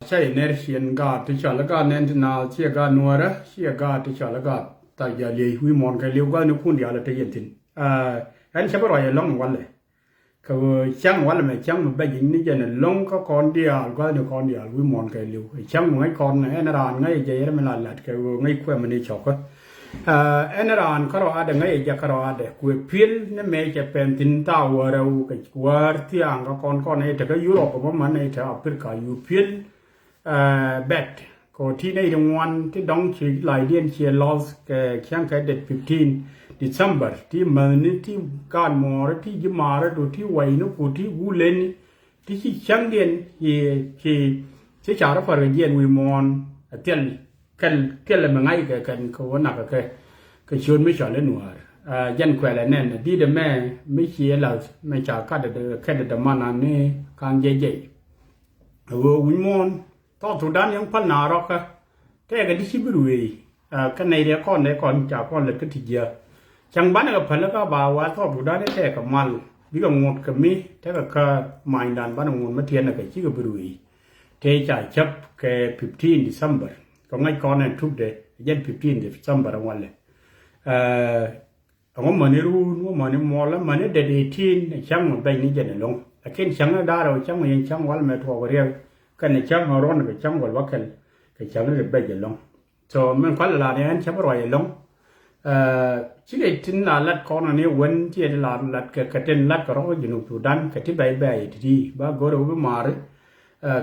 ใช่เนรเชียนกาติชาลกาเนนนาเชียกานัวระเชียกาติชาลกาตายาเลยวิมอนกันเลี้ยวก็นึกคุณเดียวละเทียนทินอันเฉพาะรอยล่องวันเลยเขาช่างวันละไม่ช่างมันไปยิงนี่จะเนี่ยล่องก็คอนเดียวก็นึกคอนเดียววิมอนกันเลี้ยวช่างมันไงคอนไอ้นารานไงใจแล้วมันหลัดเขาไงขั้วมันนี่ชอกก็ไอ้นารานเขารออะไรไงจะเขารออะไรกูพิลนี่ไม่จะเป็นทินต้าวเราก็กูที่อ่างก็คอนไอ้แต่ก็ยุโรปก็มันไอ้แต่อเมริกาอยู่พิลbet ก็ที่ในรางวัลที่ดองชีหลายเดือนเชียร์ลอสแกแข่งขันเด็ด15 December ที่มันที่การมอร์ที่ยิมาร์ดูที่ไวนุกูที่วูเลนที่ช่างเดียนที่ชาร์ฟาร์เดียนวิมอนเทียนกันเลยมันง่ายกันเขาว่านักก็ชวนไม่ชอบเล่นหนัวยันแขวนแน่นดีเดแม่ไม่เชียร์เราไม่จากก็เดินแค่เดินมานานนี่กางใหญ่วิมอนตอนทุดานยังพันนารักะแต่ก็ดิชิบรุยกันในเรื่องก้อนในก้อนจากก้อนเล็กก็ทีเดียวจังบ้านก็พันแล้วก็บ่าวว่าตอนทุดานได้แต่กับมันวิกงดกับมีแต่ก็คือมาอินดานบ้านงดมาเทียนก็ชิบรุยเทจ่ายชับแค่15 December ก็ง่ายก้อนนั้นทุกเดือนยัน15 December วันเลยว่ามันรู้ว่ามันมอลแล้วมันเด็ด18ช่างมันไปนี่จะเนี่ยลงแต่เช่นช่างได้เราช่างมันยังช่างวันไม่ถูกเรียกกันในช่างมาร้อนกับช่างวันว่ากันกับช่างนี่ไปจะลงso มันควาลาเนี่ยช่างรอยลงชิ้นไอ้ทิ้งลาลัดคอนนี่วันที่ลาลัดกับเต็นลัดก็ร้องอยู่ในตัวดันกับที่ใบที่บ้าก็รู้ว่ามาร์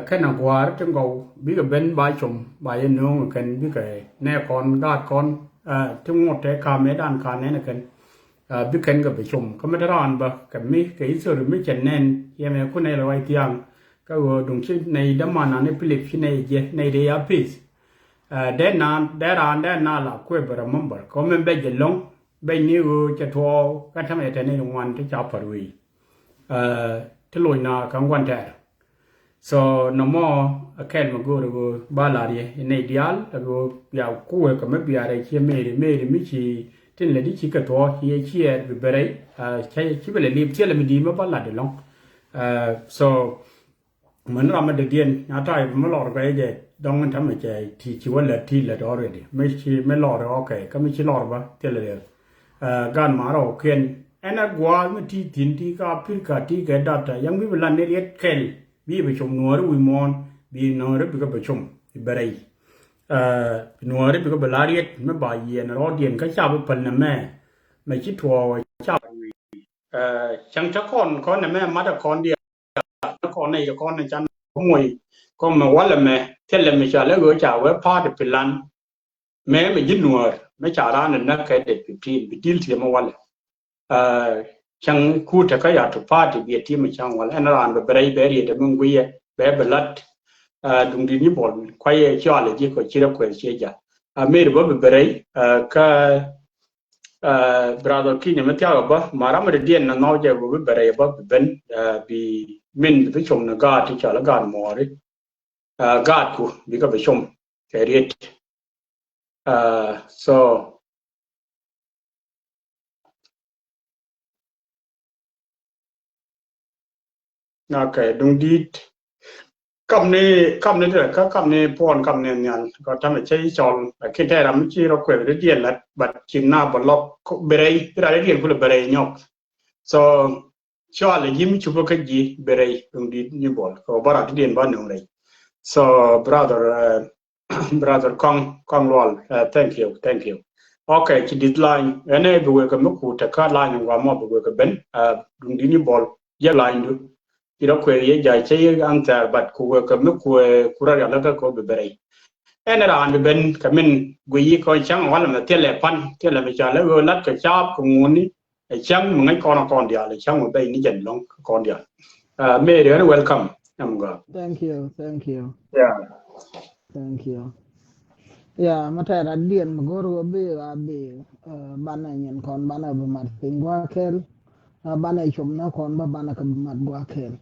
แค่นักวาร์จังก็บิ๊กเป็นใบชมใบน้องกันบิ๊กแน่คอนกาดคอนทั้งหมดแต่คาเมด้านคาแน่กันบิ๊กเคนก็ไปชมก็ไม่ได้ร้อนบ่กับมีกับอิสระไม่เจนแน่นยังไงคนในเราไอ้ที่ยังก็ว่าดงชิในดัมมานาในฟิลิปชิในเจในเดียพิสเดนานเดรานเดนนาละคุยบรมัมบร์ก็มันเบจลงเบนิวจะทัวกันทำไอ้แต่ในวันที่จะปรุยที่ลอยนาคังวันแท้ so นมอแค่มากูรู้บาลารีในเดียลแล้วก็อยากคุยกับไม่เบียอะไรเชี่ยเมย์ไม่ชีที่เลยที่ชิกตัวเชี่ยเบรย์ใช้ชิบเลยรีบเชี่ยเลยไม่ดีไม่บาลาเดลงso เหมือนเรามาเดียนอาตายไม่หลอกไปเจดองมันทำให้ใจที่ชีวันละที่ละดอเลยดิไม่หลอกเราโอเคก็ไม่ใช่หลอกปะเท่าเลยการมาเราเขียนไอ้นักว่าเมื่อที่ถิ่นที่ก็พิกาที่แกดัตยังมีเวลาเนี่ยเรียกเคลบีไปชมนัวรุ่ยมอนบีนัวรุ่ยก็ไปชมเบรย์นัวรุ่ยก็ไปลาเรียกไม่บ่ายเย็นรอเดียนก็ชอบไปพันนะแม่ไม่คิดทัวร์ชอบช่างชักคนนะแม่มาแต่คนเดียวคนในคนในจันมวยก็มาว่าละแม่เท่าไรไม่ใช่แล้วก็จะว่าพาเด็กเป็นล้านแม่ไม่ยินหนัวไม่จ่าร้านนั้นนะแค่เด็ก15ไปดิ้นเสียมาวันเลยช่างคู่แต่ก็อยากถูกพาที่เบียดที่ไม่ช่างวันแล้วร้านแบบไรแบบนี้แต่มึงกุยแบบเบลัดตรงนี้บอลควายเชื่อเลยที่เขาเชื่อควายเชื่อจ้ะไม่รู้ว่าแบบไรก็brother ที่เนี่ยมันเที่ยวกับมารามันเดียนนั่นเอาใจว่าแบบไรแบบเป็นบีมินไปชมนะกาที่ชาละการมอริกาดกูบีก็ไปชมแคริตso โอเคตรงนี้คำนี้เถอะก็คำนี้พอนคำนี้เนี่ยก็ทำให้ใช้จอลคิดแท้เราไม่ใช่เราเกิดเรียนแล้วบัดชิมหน้าบนล็อกเบรย์ที่เราเรียนคุณเบรย์ยก so ช่วงเลยยิ้มชุบกันจีเบรย์ตรงนี้นี่บอลก็บาร์ที่เรียนบ้านหนึ่งเลย so brother คองลอลthank you โอเคที่ดีไลน์อันนี้บุกกับมุกุตะการไลน์ของว่ามาบุกกับเป็นตรงนี้นี่บอลเยอะไลน์ดูที่เราคุยยังใจใช้อันแต่บัดคุยกับมุกุคุระแล้วก็เบรย์อันนั้นอันเป็นกับมันกุยก็ช่างวันละเที่ยวละพันเที่ยวละไม่ใช่แล้วลัดกับชอบของงูนี่ช่างมึงไอ้ก่อนเดียวเลยช่างมันไปนี่จันลงก่อนเดียวไม่เดี๋ยว welcome น้ำก็ Thank you. yeah Thank you. Yeah, matera dien magoro abi bana nyen kon bana bumat pingwa kel bana chomna kon bana ka bumat gwa kel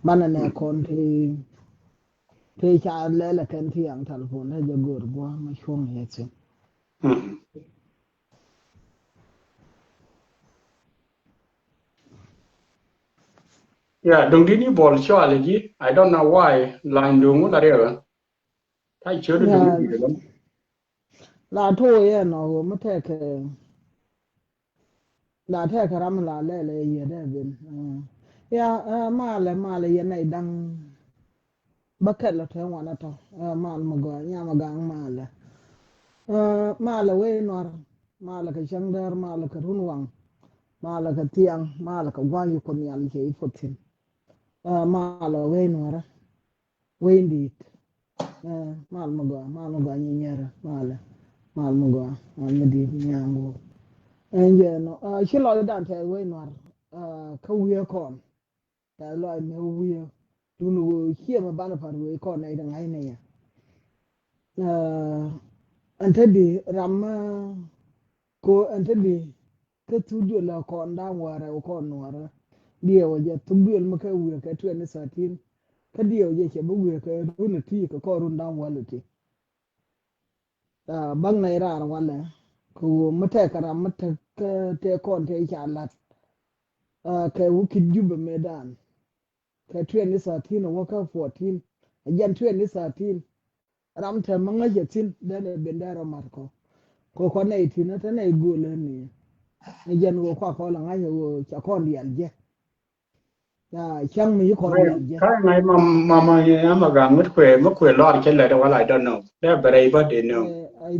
bana ne kon ti cha lele ken ti ang telephone ha jagor gwa ma chom yetse yeah ตรงนี้นี่บอลชัวร์เลยจี I don't know why line ดูงูอะไรเหรอ tai chớ được ya gì lắm la to ye no ma te ke la te ke ram la le ye de bin ya ma le ye nei dang baket la te wa na to ma ma go nya ma gang ma le we nor ma le ke chang der ma le ke run wang ma le ke tiang ma le ke gwa yu ko nyal ke ifotin ma le we nor we ndit mal ma go ni nyera mal ma go mal ma di nyango enje no chi lo dan te we nor ka wiye kon ta lo me wiye tu no hie ma bana par we kon nei dang ai ne ya ante di ram ko ante di ka tu do la kon da wara ko nora die wo je tu bil ma ka wiye ka tu ne satin ka die wo je ke bu wiye ka run ti ka ko run dan wala ti bang na ira wala ko mate kara mate te kon te chalat ka wuki juba medan ka 2013 waka 14 again 2013 ramta manga jetin dane bendara marko ko na itina ta na igole ni again wo ko la ngayo wo cha kon di alje ya chang mi kon di alje cái ngày mà gang mất quê lo cái là đâu I don't know they're very but they know I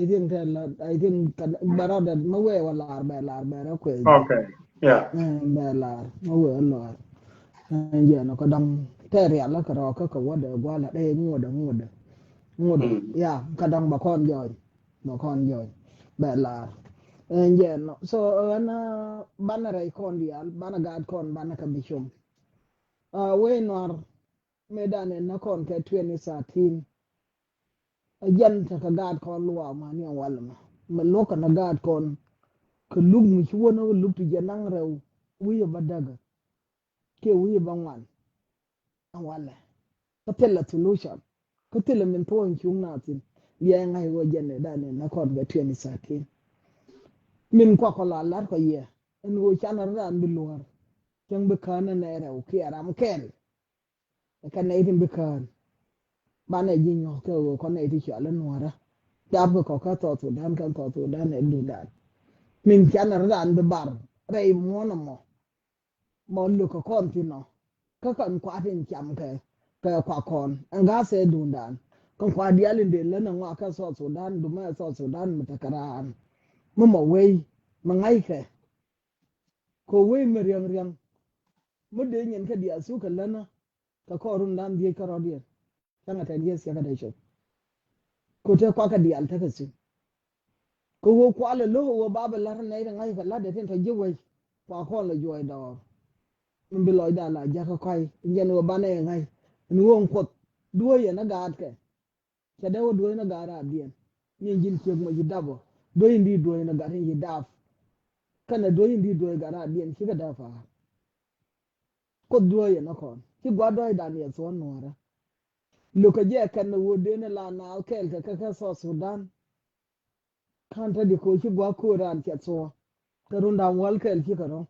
think that I think barada mawe wala arba ra ko okay yeah belar mawe lor je no ko dang tere ala ka ro ka wada gwala de ngoda ya ka dang ba kon joy belar je no so na banare kon dial banagat kon banaka bishum we nor medane na kon ke 2013 ajan ta ka gad kon luwa ma ni walma me loka na gad kon ka lug mi ci wona lug tu janang rew wiye badaga ke wiye bangwan an wala ka tella solution ka tella min to en chung natin ya ngai wo jenne dane na kon ga 2013 min ko la lar ko ye en wo chanar ran bi luar jang be kana na rew ke aram ken ka na itin be kan bana jinyo ko na iti chala nuara jab ko ka to dan kan to dan e du dan min chanar ran be bar rei mono mo lu ko kontino ka kan kwa tin cham ka kwa kon anga se dundan kan kwa dialin de lana ngwa ka so Sudan du ma so Sudan mutakaran mo wei mangai ko wei meriang mo de nyen ka dia su ka lana ka ko run dan die ka rodier tanga ta die sia ka de sho ko te kwa ka dial ta ka su ko wo kwa le lo wo baba lar nei ngai ka la de tin ta je wei kwa ko le joy da mình bị lòi đà là giá cái quay nhân của ban này ngay nuông quật đuôi na gạt cái cái đó đuôi na gạt à điên nhưng nhìn chiếc mà gì đáp đuôi đi đuôi na gạt gì đáp cái này đuôi đi đuôi gạt à điên chỉ cái đáp à quật đuôi nó còn chỉ qua đuôi đàn này xuống nữa đó lúc cái gì cái nó vô đến là nào cái so Sudan khăn ta đi coi chỉ qua Quran cái so cái run đào wal cái chỉ cái đó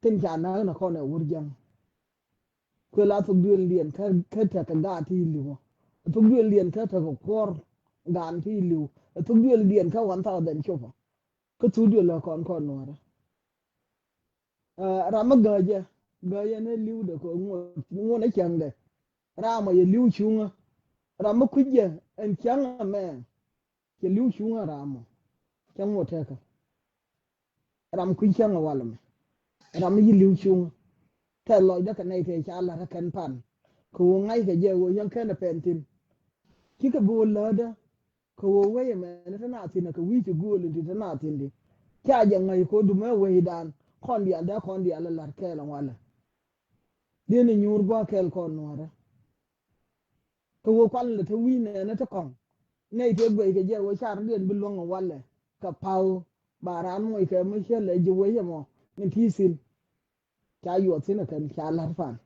tin cha na ko na wurjang ko la to duel lien ka ta ka ga ti lu to duel lien ka ta ko kor gan ti lu to duel lien ka 1000 chofa ko tu duel la kon no ra ma ga ne liu de ko ngo na chang de ra ma ye liu chunga ra ma kuje en chang me ke liu chunga ra ma chang mo ta ka ra ma ku chang wala me ram yi liu chung ta loi da kan nei te cha la kan pan ko ngai ke je wo yang kan pen tin ki ka bu la da ko wo we me na na tin ka wi ti gu lu ti na tin di cha je ngai ko du me we dan kon dia la ke la wala de ni nyur gwa kel kon no ra ko wo kwal le te wi ne na ta kon nei te gwe ke je wo char den bi long wala ka pau baran mo ke me shele je we mo ni tisin cha yu tin kan cha lar fan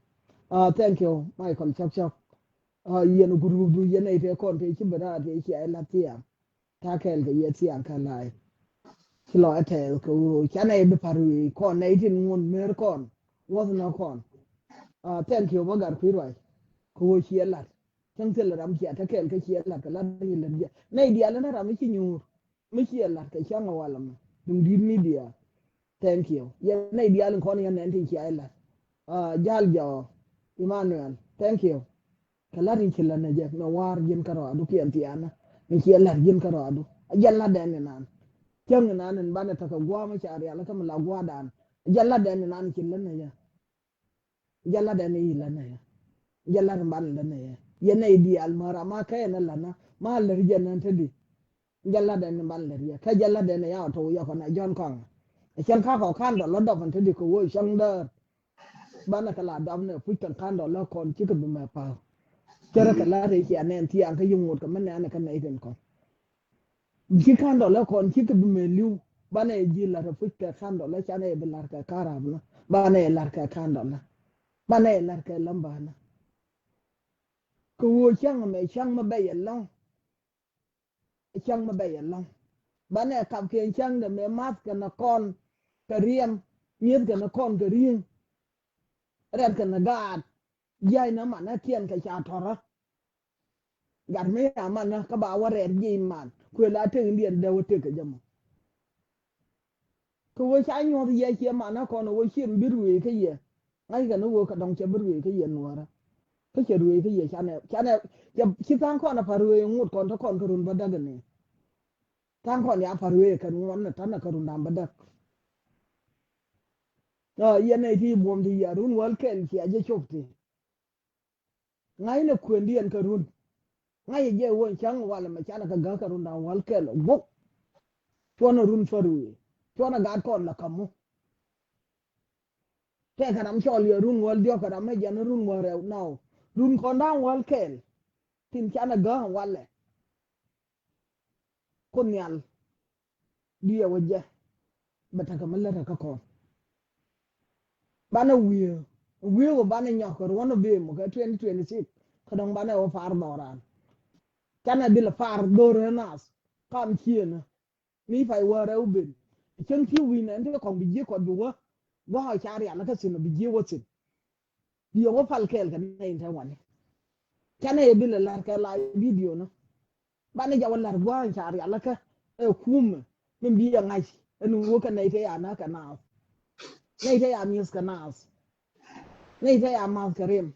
thank you Michael chap yen guru du yen ite kon te chi bra te chi ai latia ta kel ke ye ti an kan lai ki lo ate ko cha nei be paru kon nei tin ngun mer kon was na kon thank you bagar ku roi ko chi lat chẳng thể là làm chia ta kel cái chia là cái là đi là dia này dia là nó làm cái nhiều mấy chia là cái chẳng ngầu lắm đừng đi media thank you ya này dia là con yan nên chia là jal jo Emmanuel thank you kala rin kila na je na war jin karo adu ki antiana ni ki la jin karo adu jalla den nan kyang nan bana ta ka gwa ma chari ala kam la gwa dan jalla den nan kila na ya jalla den yi la na ya jalla ban la na ya ye ne di al mara ma kay na la na ma la ri nan ta di jalla den ban la ri ka jalla den ya to ya ko na jon kong chen ka ko kan do lo do fan ta di ko wo shang da bana kala dam ne pu kan do lo kon ki ko ma pa kera kala re ki anen ti an ka yung ngot ka man ne kan ne den ko ki kan do la kon ki ke me liu bana e ji la ra fu ka kan do la cha ne be lar ka karab na bana e lar ka kan do la bana e lar ka lamba na ko wo chang me chang ma be yalla chang ma be yalla bana e kam ke chang de me mas ka na kon ka riem miet ka na kon ka rien ran ka na gad yai na man na kien ka cha thora gar me aman na ka ba wa rer ji man ku la te ndien de wote ka jam ko wo cha nyo ye che man na ko no wo chim birwe ka ye ai ga no wo ka dong che birwe ka ye nuara ka che ruwe ka ye cha ne ya chi tang ko na parwe ngut kon to kon ko run ba daga ne tang ko ya parwe ka ngon na tan na ka run dam ba dak ye ne ti bom ti ya run wal ken chi aje chopti ngai na kwendien ka run ngai je won chang wala ma chana ka ga ka run dam wal kel buk chona run farwe chona ga kon la kamu te ka dam chol ye run wal dio ka dam me jan run wa rew now run kon dam wal kel tin chana ga wale kun yal dia waje bata ka malla ka kon bana wiye go bana nyakor wono be mo ka 2026 ka dong bana o far doran chana bil far dore nas kam chiena mi fai wara ubin chen ki win ande ko bi je ko duwa wa ha chari ala ka sino bi je wotin yo go fal kel ka nei ta wani chana e bil lar ka la video no bana ja wala wa chari ala ka e kum min bi ya ngai enu wo ka nei te ya na ka na nei te ya mis ka nas nei te ya mas karim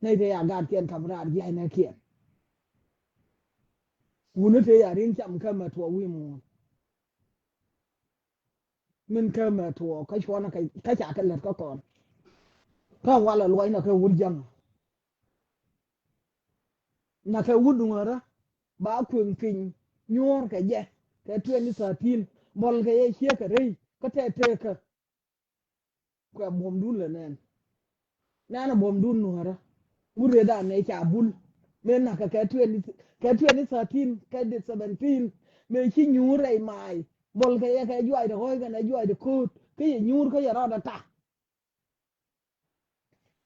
nei te ya gad kien kamrar ya na kien wunu te ya rin cham ka ma to wi mu min ka ma to ka shona ka cha ka let ka kon ka wala loy na ka wur jang na ka wud ngora ba kun pin nyor ka je ka 2013 bol ka ye che ka rei ka te ka ka bom dun le nen na bom dun ngora wure da ne cha bul men na ka 2013 ka 17 me chi nyure mai bol ka ye ka juai de hoy ka na juai de kut ka ye nyur ka ye ra da ta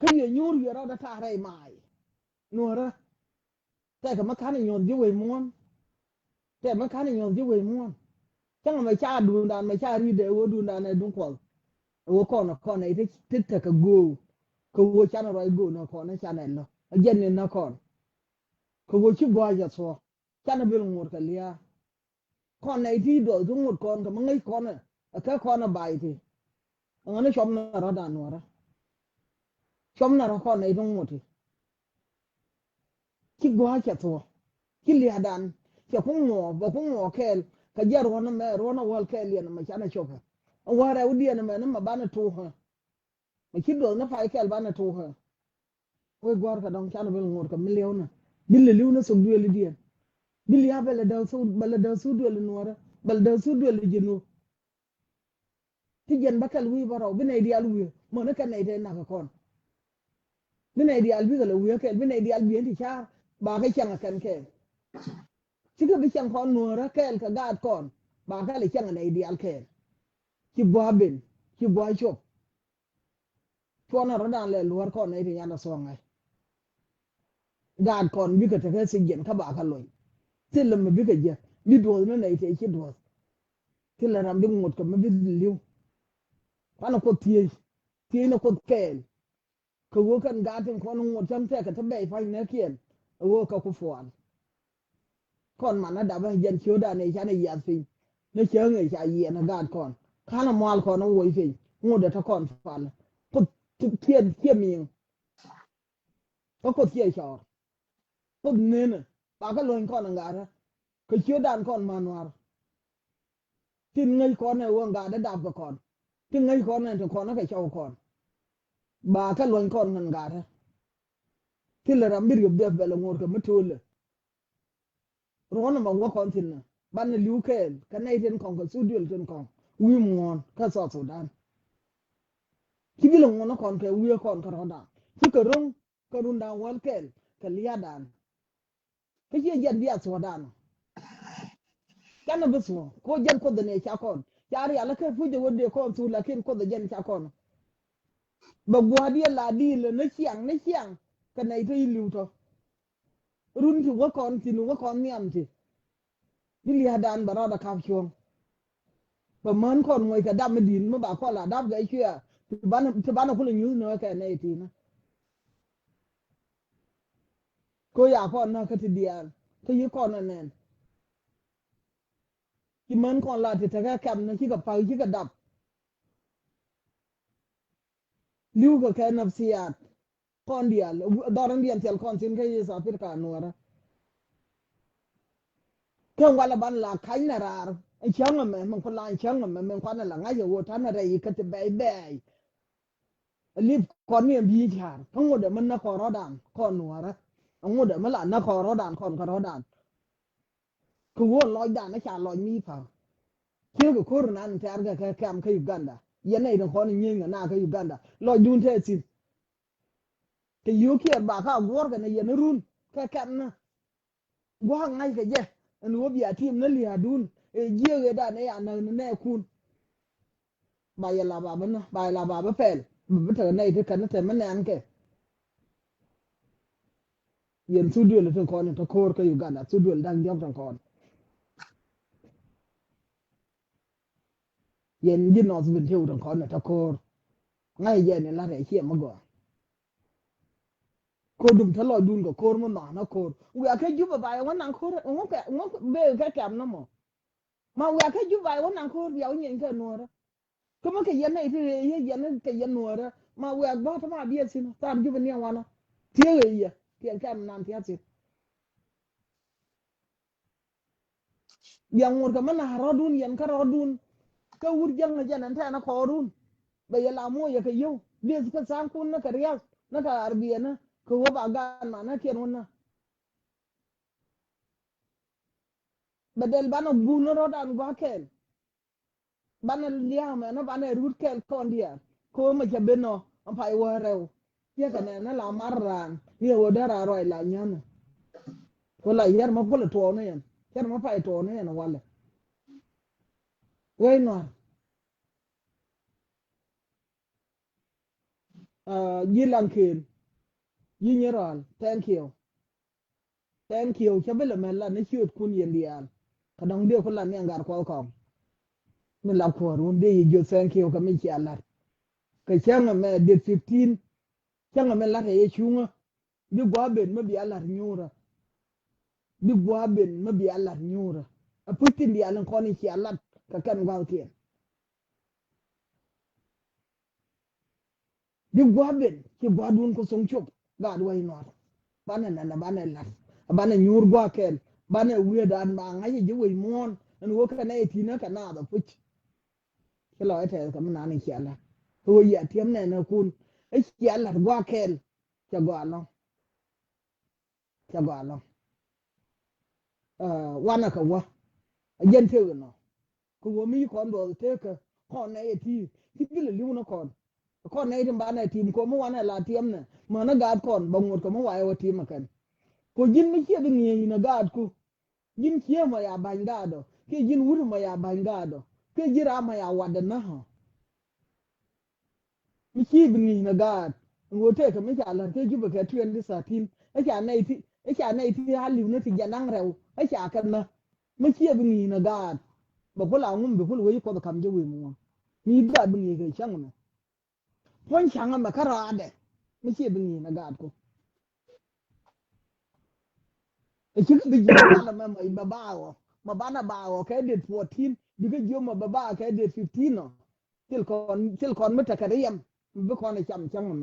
ka ye nyur ye ra da ta rai mai nuoraแต่ก็มาคันยอนยิ่งเวม้วนแต่มาคันยอนยิ่งเวม้วนจังไม่ชาดูดานไม่ชารีเดวดูดานในดงขวางวัวก่อนนะก่อนในที่ติดแต่ก็กูก็วัวชาอะไรกูนะก่อนในชาไหนเนาะเย็นเนี่ยนะก่อนก็วัวชิบวายจะสัวชาในเรื่องหมดกันเลยก่อนในที่โดยทั้งหมดก่อนก็มันไงก่อนน่ะแค่ก่อนน่ะใบที่งั้นชมน่ะระดานนัวระชมน่ะระก่อนในทั้งหมดที่ชิบวายจะสัวที่เลียดันจะพุ่งหัวบ่พุ่งหัวแค่ก็เยอะร้อนแม่ร้อนวัลแค่เลียนมาชาในชกเอาว่าเราเดียนแม่นั่นมาบ้านทูฮะไม่คิดดูนะไฟแค่บ้านทูฮะโอ้ยกว่าก็ต้องชาในเรื่องหมดกับมิเลียวนะบิลเลียวนะสุดด้วยเลยเดียนบิลยาเบลเดาสูเบลเดาสูด้วยเลยนัวระเบลเดาสูด้วยเลยจินูที่เย็นบักกะลุยบาราวบินไอเดียลุยมันนั่นกันไอเดียนักก่อนบินไอเดียลุยกันเลยวิ่งแค่บินไอเดียลุยที่ชาบาให้ช่างกันแค่ที่ก็ไปช่างคนนัวระแค่ก็กาดก่อนบาแค่เลยช่างไอเดียแค่ที่บัวบินที่บัวชกชวนเราดันเลยลัวก่อนไอเดียน่ะสว่างไงกาดก่อนวิกฤตแค่สิ่งเย็นข้าบาขันลอยที่ลำมันวิกฤตเยอะวิดวนั่นไอเดียคิดว่าที่เราทำดึงหมดกับมันวิดเลี้ยวพันเราคนทีน่ะคนแก่ ku wo kan ga tin kon ngo cham te ka tabe fa ne kien wo ka ku fuan kon man na da ba yen chiu da ne cha ne ya fin ne che nge cha ye na ga kon kana mal kon wo i fin ngo de ta kon fan ku tien mi ko tie cha ko ne ne ba ka loin kon nga ra ku chiu dan kon manwar tin ngai kon ne wo nga da da ba kon tin ngai kon ne to kon na ka cha kon ba ka loin kon ngan ga ra tin la rambir yob def bela ngor ka mutule rona ma wa kon tin na ban liu ken ka nei tin kon ka su dul tin kon wi mon ka so Sudan ki bi lo ngona kon ka wi kon ka roda ki ka rong ka runda wal ken ka liya dan ka ye jan biya Sudan kana bisu ko jan ko da ne cha kon yari ala ka fuje wonde kon su la ken ko da jan cha kon ba gwa dia la di le na chiang ka nei to liu to run ti wa kon ti wa kon niam ti ni liya dan barada ka chuông ba man kon ngoi ka dam din ma ba ko la dam ga chia ti ban ko le nyu no ka nei ti na ko ya kon na ka ti dian to yi kon na nen ti man kon la ti ta ka kam na ki ka pa ki ka dab liu ka nafsiyat kon dia doran dia tel kon tin ka yi sa pir ka no ra kan wala ban la kai na rar ai chang me man ko la chang me man ko na la nga yo ta na rai ka ti bai bai lip kon ne bi charทั้งหมดมันนะขอรอดานkon no raทั้งหมดมันละนะขอรอดานkon kaรอดานคือว่าลอยดานนะชาลอยมีพาเกี่ยวกับโควิดนั้นแต่ก็แค่มยูกันดายันในตรงคนยิงกันหน้าก็ยูกันดาลอยดูนเทสิแต่ยูเขียนบาข้าววอร์กันในยันรุ่นแค่นะว่าไงกันเจ้อันว่าบียทีมนั่นเลียดูนเยี่ยกันได้ในอันนั้นแน่คุณบายลาบาบันนะบายลาบาบันเฟลมันเถอะในที่กันนั่นแต่มันแน่นแกยันสู้ด้วยเลยทั้งคนทั้งโคร์ก็ยูกันดาสู้ด้วยดังยอมทั้งคนยันยินนอสเป็นเที่ยวทั้งคนทั้งโคร์ง่ายเย็นเนี่ยละแต่เขี้ยมาก่อนโคดุมทะลอยดูนกับโคร์มันหนานะโคร์เวียแค่ยุบไปวันนังโคร์งกเบลแค่แกมนะหมอมาเวียแค่ยุบไปวันนังโคร์เดียวเงี้ยแค่นัวระก็มันแค่ยันในที่ยันแค่ยันนัวระมาเวียบ้าทำไมเบียสินะตามยุบเนี่ยวันนะเที่ยวเลยเที่ยวแค่นานเที่ยวสิยังงดกับมันนะรอดูนยันก็รอดูนก็วุ้ยยังนะยันนั่นแท้นะขอดูนไปยาลาโมยาแค่ยูเบียสก็สร้างคุณนะกะเรียกนะกะอาร์เบียนะคือว่าบางการมานะเขียนวันนะบัดเดลบ้านบุญรอดานกว่าเคนบ้านเลี้ยงแม่นะบ้านรูดเคนคนเดียโคมาจะเป็นเนาะอันไปว่าเร็วเยอะกันเนี่ยนั่นละมารานเนี่ยว่าได้อร่อยหลายอย่างนะคนหลายอย่างมาพูดตัวเนี่ยแค่มาไปตัวเนี่ยนะวันเลยเว้ยหน่อยยีหลังคืนยีเนรอน thank you ฉันเป็นละแม่ละในชีวิตคุณเย็นดีอันขนมเดียวคนละเนี่ยงานควอของมันลับขวารุ่นดีอยู่ thank you ก็ไม่เชียร์ละก็เชื่อแม่เด็ด15เชื่อแม่ละเหยชุ่งบิ๊กบัวเบนไม่เบียละยูระบิ๊กบัวเบนไม่เบียละยูระพูดถึงเดียร์คนนี้เชียร์ละก็กันว่าเทียนบิ๊กบัวเบนที่บัวดุนก็ส่งชกกาดไว้หน่อยบ้านนั้นบ้านนั้นละบ้านนั้นยูร์บัวเคนบ้านนั้นเวียดานบางไงจะไว้มอนอันว่ากันไอ้ทีนั้นกันหน้าแบบพุชก็ลอยแถวกับมันนานในเขียนละตัวใหญ่เทียมเนี่ยนะคุณไอ้เขียนละบัวเคนจะกว่าลองวันน่ะก็ว่าเย็นเท่ากันเนาะก็ว่ามีคนบอกเท่ากันข้อในที่พี่เลยรู้นะข้อในที่บ้านในทีมก็เมื่อวานลาเทียมเนี่ยมานักการก่อนบางหมดก็เมื่อวานว่าทีมมากันก็ยินไม่เชื่อเป็นเงี้ยนะกาดกูยินเชื่อมาอย่าบังกาดอก็ยินวุ้นมาอย่าบังกาดอก็ยิรามาอย่าวัดนะฮะไม่เชื่อเป็นเงี้ยนะกาดงูเท่ก็ไม่ใช่อะไรก็ยุบไปแค่เทือนที่สาธินไอ้แค่ในที่ฮัลลิวเนี่ยที่ยันนั่งเร็วไอ้แค่กันนะไม่เชื่อเป็นเงี้ยนะกาดบอกว่าเราเงินบอกว่าเราอยู่กับคำจะวิ่งมัวมีแบบเป็นเงี้ยก็ช่างมันพ้นช่างมันมาขราดเด้ ไม่เชื่อเป็นงี้นะกาดกูไอ้ชื่อไปยืมบ้านละแม่มาบ้าอ๋อมาบ้านน่ะบ้าอ๋อแค่เด็ด14ดิก็ยืมมาบ้าแค่เด็ด15เนาะtil konไม่ตะกะเรียมมันบ่คนไอ้จำจังมัน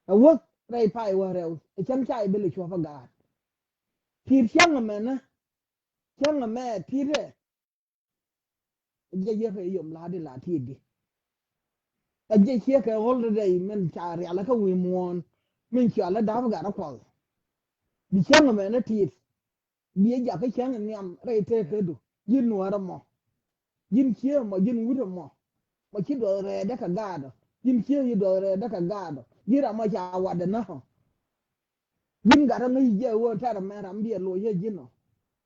เอาวะไรไพ่ว่าเร็วไอ้จังใจเบลชัวฟกาดทีเชียงมันนะเชียงแม่ทีเร่เยอะๆให้ยมลาดิลาทีดิไอ้เจ๊เชี่ยแกฮอลเดย์มันจารีอะไรก็วิมวนมันเชื่อแล้วดาวกาดควอลดิเชียงแม่นะทีเบี้ยอยากให้เชียงเนี่ยไรเท่คือดูยินหัวระมอยินเชี่ยมายินวุ้ระมอมาคิดว่าเรได้กันกาดยินเชี่ยยินว่าเรได้กันกาดยินรามาชาวดนะยินการไม่เยอะว่าถ้าเราแม่รำเบียรวยเยอะยินเนาะ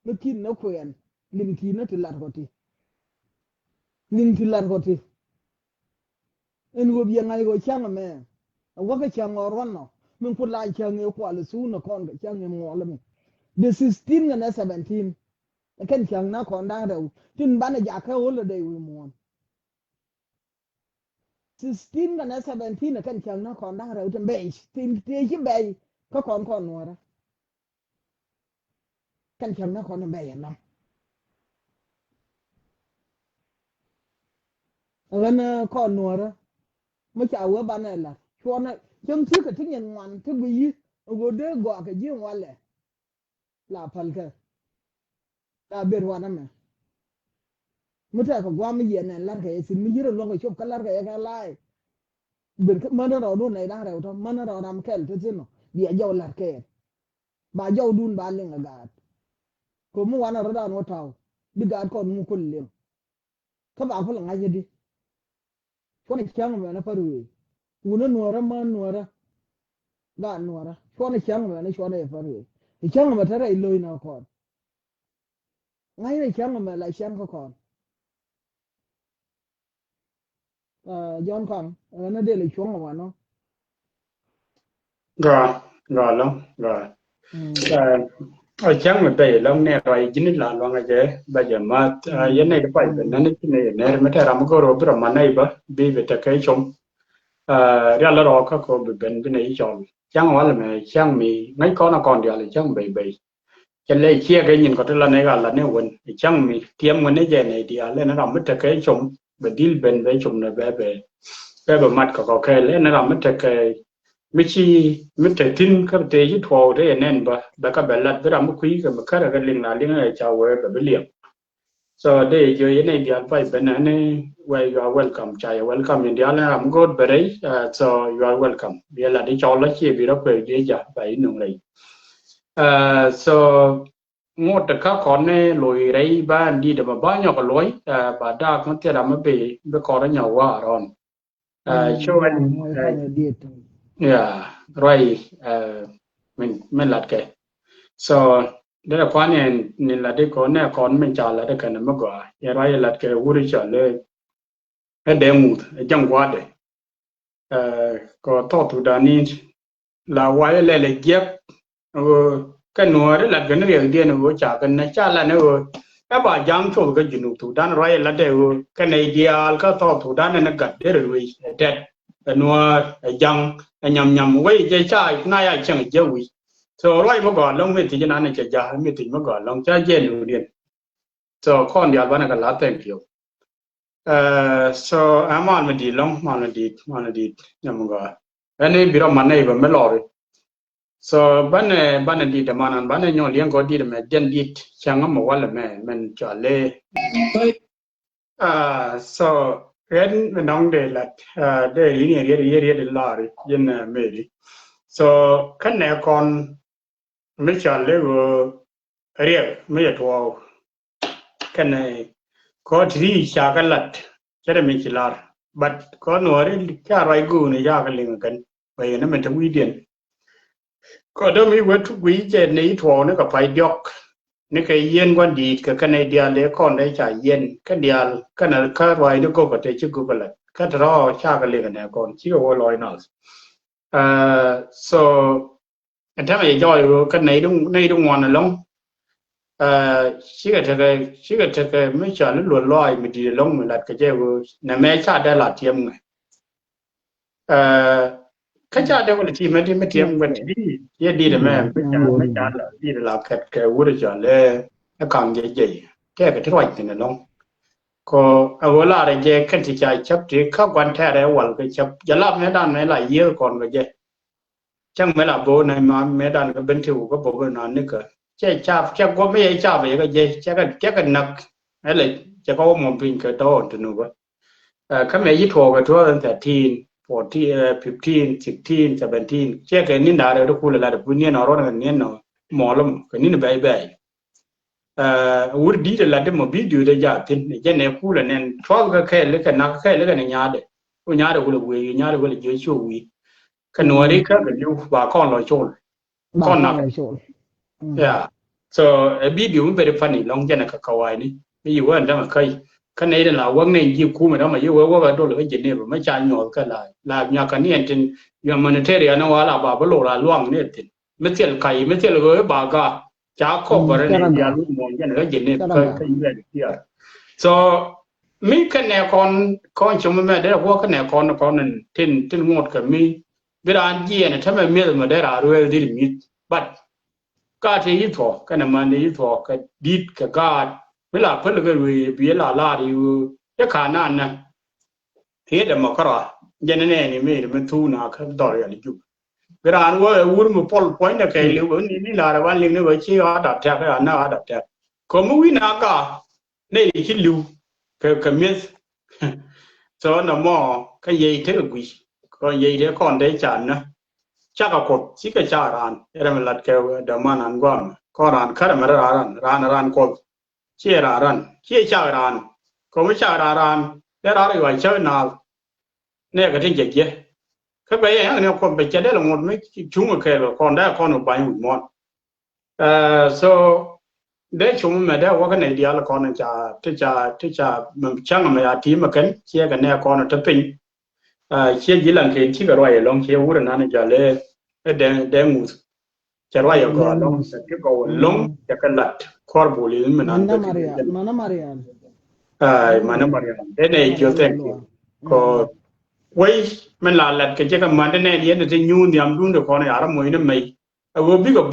นึกคิดนึกคุยกันลิมทีนึกถึงหลักก็ทีลิมถึงหลักก็ทีเอ็นกูเบียงไงก็เชียงแม่ว่าก็เชียงอร้อนเนาะมึงพูดลายเชียงเงี้ยกว่าเลยสู้นะคนก็เชียงเงี้ยมัวแล้วมึง the 16กันนะ17แล้วแค่เชียงนะคนได้เร็วจนบ้านอยากเข้าเลยได้วิมวน16กันนะ17นะแค่เชียงนะคนได้เร็วจนเบย์ทีมที่ชิบเบย์ก็คนนัวนะแค่เชียงนะคนเบย์เนาะแล้วนะคนนัวนะไม่จะเอาบ้านไหนล่ะชวนนะจังซื้อกับที่ยังวันที่วีกูเด้อกัวกับยี่วันเลยลาพันกันลาเบียร์วันนั้นไหมไม่ใช่กับว่าไม่เย็นเนี่ยลาร์เหสิไม่ยืดลงไปชกกันลาร์เหกันไล่เบียร์มันเราดูในด้านเราทำมันเราทำแค่ที่สิ้นเดี๋ยวเจ้าลาร์เหบ่าเจ้าดูนบ้านเลี้ยงกาดก็เมื่อวานเราได้โน้ตเท่าบิดาก่อนมุคุลเลี้ยงเขาบอกเขาหลังไงดีช่วงนี้เช้ามันนะพอดูวุ้นนัวระมันนัวระด้านนัวระช่วงนี้เช้ามันนะช่วงนี้พอดูเช้ามันเท่าไรเลยนะก่อนไงในเช้ามันอะไรเช้าเขาก่อนย้อนความนั่นเดี๋ยวเลยช่วงวันเนาะ rồi lắm rồi ở chẳng mà bây giờ nè rồi chính là loang cái gì bây giờ mà cái này cái phải bên này cái này nè mà thay làm cái rồi bây giờ mà này bả bị về cái chung ra là rồi các cô bên bên này chọn chẳng hóa là mày chẳng mì mấy con nó còn điều là chẳng bị cho nên chia cái nhìn có thể là này là này quên chẳng mì tiêm quên cái này thì lên nó làm mất cái chung bên đi bên với chung là về mặt có cái lên nó làm mất cáiไม่ใช่ไม่แต่ทิ้งก็เตยที่ทัวร์ได้แน่นบ่แบบก็แบบลัดเวลามาคุยกันมาแค่กันเรื่องอะไรเรื่องอะไรจะเอาไว้แบบเลี้ยง so ได้เยอะในเดียร์ไปเป็นอันนี้ where you are welcome ใจ welcome อย่างเดียวแล้วผมก็ไปเลย so you are welcome เดี๋ยวเราได้จอดแล้วเชี่ยบีเราไปเดี๋ยวจะไปหนึ่งเลยso งดแต่ข้าขอนเนี่ยลอยไรบ้านดีแต่มาบ้านยังก็ลอยบาดาคนที่เราไม่ไปขอได้ยังว่าร้อนช่วยyeah right mình lật cái so đây là quan này nên là đây có nè con mình trả lại đây cái này mới gọi ya right lật cái uri trả lời cái demo trong quá đấy có to tu đàn ní là quay lại lại ghép cái nồi đấy là cái này điều điên nó trả cái này trả là nó các bạn dám cho cái gì tu đàn right là đây cái này ideal cái to tu đàn này nó gật đấy rồi đấy nồi dăng nhầm quay chơi chơi nay ai chẳng chơi quỷ so right mà gọi long với thì cái này chơi giả với thì mà gọi long chơi chơi nhiều điện so con đi ăn cái lá thank you so em ăn mình đi long mà đi nhầm gọi anh ấy bị làm này vẫn mới lo rồi so bạn đi đâm ăn bạn nhau liang có đi đâm dân đi chẳng mà qua là mình trả lệ so cái mình đang để là để lý này để là dân mê đi so cái này còn mấy trả lệ của riêng mấy thua cái này có chỉ trả cái lật cho nên mình chỉ là but có nói đấy cái rai gu này ra cái liền cái vậy nó mình trong quy định có đôi mấy vết quý trên này thua nó có phải dọc nếu cái yên quan đi cái này dia lấy con đấy trả yên cái dia cái này cái rai nó có thể chứ có lật cái đó trả cái liền này còn chỉ có lỗi nào so anh thấy mày cho cái này đúng ngon là lắm chỉ cái mấy chuyện nó luồn loi mình đi lông mình lật cái chơi này mấy cha đã là tiêm này cái cái cha đâu là chỉ mấy đi mấy tiệm vật đi ye đi rồi mẹ mấy cha là đi là cái vô được cho lệ nó càng dễ cái thứ này thì nó long có ở là đây je cái thì chạy chấp thì các quan thế đấy hoàn cái chấp giờ làm mấy đàn này lại nhiều còn cái je chẳng mấy là bố này mà mấy đàn cái bên thiếu có bố bên nào nữa cơ che cha che có mấy cha về cái je che cái nặc ấy là che có một pin cái đó thì nó cái mấy cái thua cái thua là 13 14 15 16 17 che cái nín đã được khu là được bunyan ở đó cái nín nó mỏ lắm cái nín bay bay ur đi là để một video để giả tin cái này khu là nên thua cái lấy cái nặc cái lấy cái nhà đấy khu nhà đấy khu là quỳ nhà đấy khu là dưới chỗ quỳ cái nuôi đấy cái lưu bà con lo chôn con nặc yeah so videoมันเป็นฟันนี่ลองจะนะเขาไว้นี่มีอยู่ว่าอันนั้นเคยคันนี้น่ะว่าเนี่ยยิบคู่มาแล้วมาอยู่ว่าก็โดนเลยจิเนี่ยไม่จ่ายหนอก็ลาญากันนี่อันเป็นยามมันเทเรียนว่าลาบาบโลลาล่วงเนี่ยติไม่เสียไก่ไม่เสียเลยบากาจ้าขอบอะไรเนี่ยยาลูกมองยันก็จิเนี่ยเคยเลยที่อ่ะ so มีคะแนนคนชมแม่ได้ว่าคะแนนคนนั้นที่งดก็มีเวลาเยี่ยเนี่ยถ้าไม่มีมาได้รารู้ดีมีบัดก็ที่ยิ่งถอก็นำมันยิ่งถอก็ดีก็กาดเวลาเพิ่นก็เลยเบียลาดีจะขานั่นนะเฮ็ดมาก็รอยันแน่นี่มันทูนาคันดออย่างนี้อยู่เวลาว่าอูรมันพอลพอยต์นะแกเลี้ยวนี่ลาระวันเลี้ยงนี่ว่าชี้อาดับแท้ก็น่าอาดับแท้ก็มื้อวินาก็นี่คิดรู้ก็มีสอนหมอก็ยัยเท่ากุยก็ยัยเท่าคนได้จานนะchắc là cột chỉ cái cha ran, em mình lật kêu đầm man ăn quan, có ran khá là mấy ran cột, chia ran, chia cha ran, có mấy cha ran, để ra đi vài chơi nào, nè cái chuyện gì, các bé ấy nếu con bị chết đấy là một mấy chúng ở kia là con đấy con ở bay một món, so để chúng mình để qua cái này đi là con này cha mình chẳng là mình tìm mà cái chia cái này con ở tập pin, chia chỉ lần khi chỉ cái rồi long chia uống là nên giờ lên để ngủ chả rồi có long cái cầu long cái cái lật khoa bổ lý mình ăn mana Maria cái này chưa thấy có quay mình là lật cái cái mà cái này đi thì nhung thì làm luôn được con này ở mỗi năm mày vừa biết cái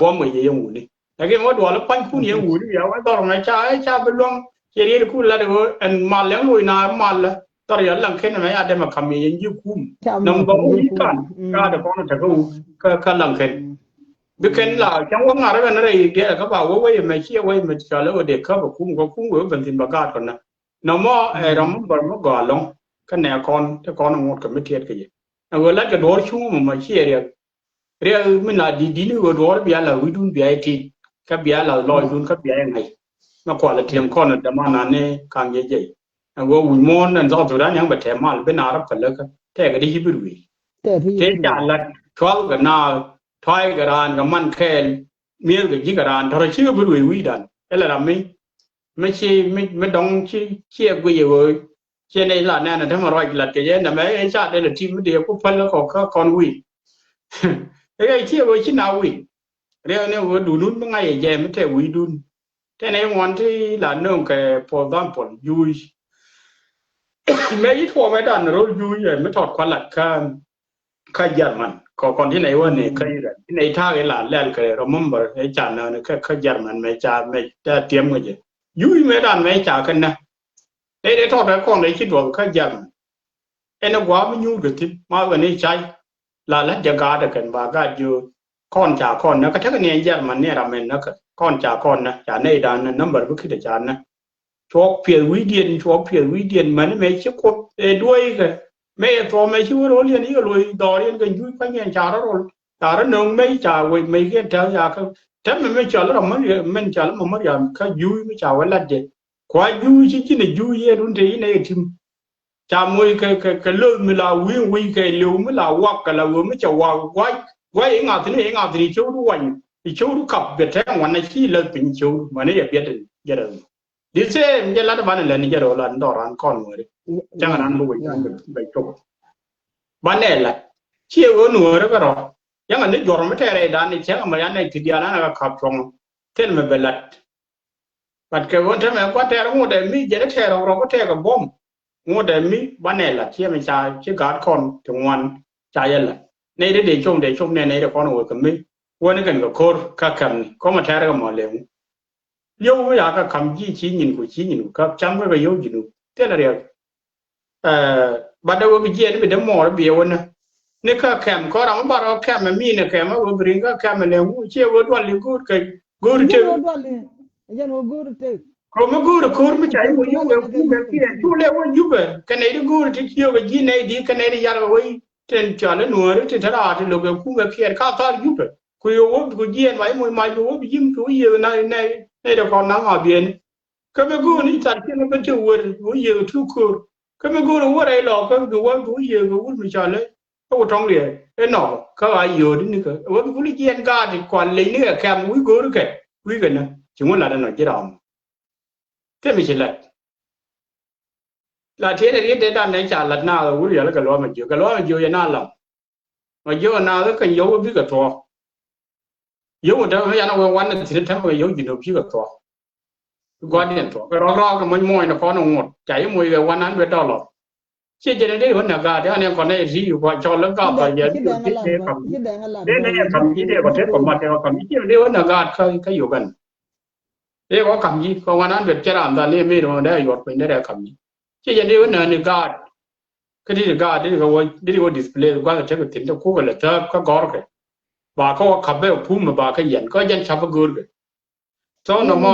bom mày gì ngủ đi cái món đồ nó quanh khu nhiều ngủ đi vậy tao nói cha bên long chỉ đi khu là được anh mà léo nuôi nào mà làตอนนี้หลังแค่นั้นอาจจะมาคำยังยืดคุ้มน้ำบ่มีกันก็เดี๋ยวก่อนจะก็หลังแค่ดูแค่หล่ะจังหวะงานอะไรเดี๋ยวเขาบอกว่าเว้ยไม่เชื่อเว้ยไม่เชื่อแล้วเด็กเขาบอกคุ้มก็คุ้มเว้ยเป็นสินประกาศก่อนนะน้ำเราไม่บอกมาก่อนลงก็แนวก่อนถ้าก่อนงดก็ไม่เทียบกันยังเวลาจะโดนชูมันมาเชื่อเรียกไม่น่าดีนี่ว่าโดนเบียร์เราวิดุนเบียร์ที่ก็เบียร์เราลอยดุนก็เบียร์ยังไงมาก่อนเราเทียมก่อนแต่มานั้นเนี่ยกางใหญ่ว่าหุ่นมอนนั่นสองตัวนั้นยังแบบแถมมาเป็นอารับกันแล้วก็แต่ก็ได้ฮิบรุยเทจานละท้องกับนาท้อยกับรานกับมันแค่เมียกับยิ่งกับรานทรชื่อบุรุยวิดันแต่ละไม่ใช่ไม่ต้องเชี่ยกุยเว้ยเช่นในหลานนั่นถ้ามารอยหลัดกันเยอะนะแม่ไอ้ชาติในหลัดทีมเดียวก็พันแล้วก็คอนวิไอ้เชี่ยเว้ยชินาวิเรื่องนี้ว่าดูนุ่นไม่ไงแย่ไม่ใช่วิดุนแต่ในวันที่หลานน้องแกพอด้านผลยุยแม่ยี่ทัวไม่ดันเราอยู่อย่างไม่ถอดควันหลักข้ายันมันก่อนที่ไหนว่าเนี่ยเคยที่ในท่าไอ้หลานแรกเคยเรามั่มบอกไอ้จานเนี่ยข้ายันมันไม่จ่าไม่จะเตรียมกันอยู่ไม่ดันไม่จ่ากันนะได้ทอดแล้วก่อนได้คิดว่าข้ายันไอ้นักว่าไม่ยุ่งกับที่มาวันนี้ใช้หลานแล้วจะกาดกันว่าก็อยู่ก้อนจ่าก้อนนะก็ถ้าเนี่ยยันมันเนี่ยเราเป็นนะก้อนจ่าก้อนนะจ่าในด้านนั้นน้ำเบิร์ก็คือแต่จานนะชอบเพียรวิเดียนมันไม่ใช่คนด้วยกันไม่พอไม่ชื่อว่าเรียนนี้ก็เลยต่อเรียนกันยุ่งไปเงี้ยจ่าแล้วหนึ่งไม่จ่าไว้ไม่เงี้ยแถวยาเขาถ้ามันไม่จ่าแล้วมันจ่าแล้วมันไม่ยอมเขายุ่งไม่จ่าวันละเด็กควายยุ่งจริงๆยุ่งเยอะรุ่นที่ในทีมจ่ามวยก็เลิกไม่ลาวิ่งก็เร็วไม่ลาวักก็เราไม่จ่าวักไว้เองอาทิตย์ชูด้วยชูดูขับเบียดแทงวันในที่เลิกเป็นชูวันนี้อย่าเบียดเยอะดิเซ่มันจะลัดบ้านเลยนี่จะโดนลันดอรันก้อนเลยจังงั้นรู้ไปจบบ้านเนี่ยแหละเชี่ยวหนูแล้วก็รอยังงั้นนี่จอร์ไม่แท้เลยด้านนี้เช่นมายันในที่เดียวนั้นก็ขับตรงเท่นไม่เป็นลัดปัดเกวันที่แม่ก็แท้เราโง่แต่มีจะได้แท้เราก็แท้กับบอมโง่แต่มีบ้านเนี่ยแหละเชี่ยไม่ใช่เชี่ยการคนถึงวัน chayala nei de chom ne nei de kono wo kami wona kan ko kor ka kam ko ma thara ga mo le yo ya ka kam ji chi nyin ku ka cham ga yo ji nu te la re ba da wo bi je ni de mo bi wona ne ka kam ko ra ma ba kam mi ne kam wo bring ka kam le mu che wo do li good ka good te ko ma good ko mi chai wo yo ku me ki tu le wo yu ba ka nei de good ti yo ga ji nei di ka nei de ya wo ten cha le no re te thara te lo ga ku ga ki ka ta yu ba ku yo wo ku ji en mai mo mai wo bi yim ku ye na nei de ko na ma bien ka me good ni ta ke na ba tu wo ye tu ku ka me good wo re lo ka ku wo ku ye ku mi cha le ko tong le e no ka ai yo di ni ka wo ku li jen ga di kwan le ni ka kam wi go ru ke wi ga na chi mo la da no ji ra te mi chi la la thế này để đàn này trả lật nào rồi bây giờ cái lo mà chịu vậy nào làm mà chịu nào cái dấu biết cái thua dấu một trăm mấy anh ông quan thì nó thắng cái dấu gì đâu biết cái thua quan điểm thua cái lo cái mồi nó có nó ngọt chảy mùi cái quan ăn biết đâu rồi chứ cho nên đấy vẫn là gà đấy anh em còn đây gì qua cho lớn cao và giờ đây này cầm gì đây có thể còn mặt thì cầm gì đây vẫn là gà cái yếu gần đây có cầm gì còn quan ăn biết chơi làm ta lên mấy rồi đây giọt mình đây cầm gì chứ giờ đây vẫn là gà cái đi gà đi cái display qua cái cái tiền đó cái là thấp cái gõ cái bà có khắp bên phun mà bà cái nhận có dân chắp cái gối cái cho nó mà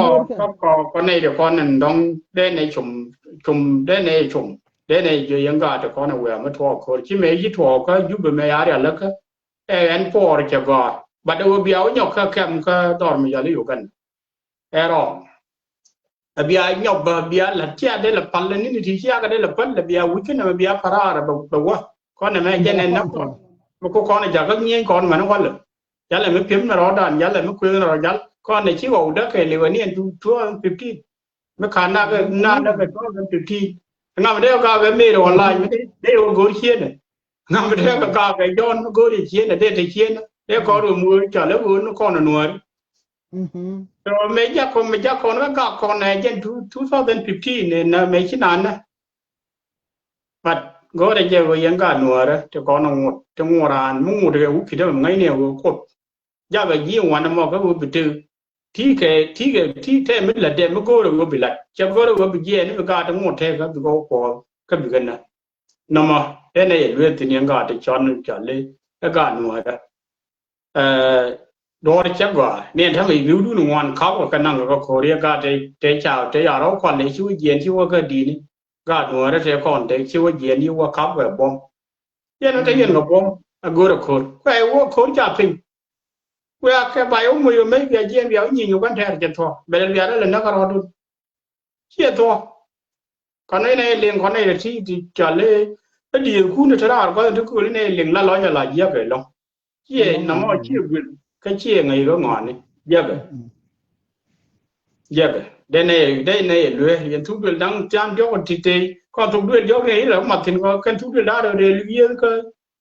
con này thì con này đóng đây này chùm đây này giờ những gà thì con này về mới thua coi chứ mấy cái thua cái giúp bên mấy ai là cái anh phò thì chả gà bà đâu béo nhóc cái kem cái đòn mình giờ lấyอยู่กันrồi bia nhóc bia là chia đây là phần lên ní thì chia cái đây là phần là bia weekend là bia para là bảo quá con này mấy cái này nó còn mà con này chả có nhiên con mà nó quan lực giá là mới kiếm mà đó đàn giá là mới quên rồi giá con này chỉ vào đất cái liều này chú 50 mới khả năng cái na đó cái có 50 ngắm mà đeo cái mê đồ online mới đeo gối chiên này ngắm mà đeo cái don gối thì chiên này đeo thì chiên đeo có rồi mua trả lớp vốn nó con là nuôi rồi mấy cha con nó gặp con này trên 2015 này là mấy cái nạn này mà gối đây giờ với những cái nuôi đó cho con nó ngột trong ngồi ăn muốn ngồi được khi đó ngay nhiều cột giá cái gì ngoài nó mà cái vụ bị trừ thì thế mới là đem mới gối được bị lật cho gối được bị gì nó cái trong ngồi thế cái bị gối của cái bị cái này nó mà cái này luyện thì những cái để cho nó trở lên cái nuôi đó đó là chắc rồi nênถ้ามีวิวดูหนึ่งวันเขาก็นั่งก็โคเรียก็ได้เจ้าได้ยาเราคนเลยช่วยเย็นช่วยก็ดีนี่ก็หน่วยแล้วเจ้าคนได้ช่วยเย็นอยู่ว่าเขาแบบบอมเย็นแล้วจะเย็นกับบอมกูรักคนแค่ว่าคนจับทิ้งเวลาแค่ไปเอามือไม่เบียเย็นเบียยิงอยู่กันแทนจะทั่วเบลเบียแล้วเลยนักการดูเชี่ยทั่วคนนี้ในเลี้ยงคนนี้ที่จะเลยแล้วดีคุณจะได้ก็ทุกคนในเลี้ยงละร้อยละเยอะไปลงเชี่ยน้ำมันเชี่ยวิcái chia ngày có ngọn này giờ đây này lưỡi hiện thuốc được đang chăm cho con thịt tê còn thuốc được cho cái là mặt thì có cái thuốc được đã rồi để lưỡi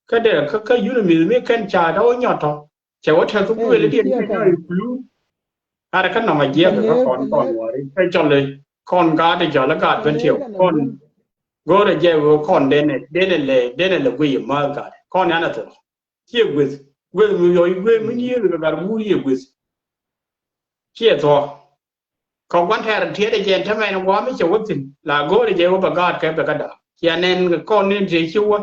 cái để cái dưới là mình mới cái trà đó nhọt thôi chỉ có theo thuốc được lấy tiền cái này blue cái nào mà giờ cái còn cái cho lên con cá thì cho nó cả bên chiều con gọi là giờ con đây này là quỷ mà cả con này là thôi chia quên mới nhiều rồi là mua nhiều quên chia thôi còn quan hệ là thế để chèn thế này nó quá mới chịu tình là gối để chịu bà gạt cái đó cho nên con nên chỉ chịu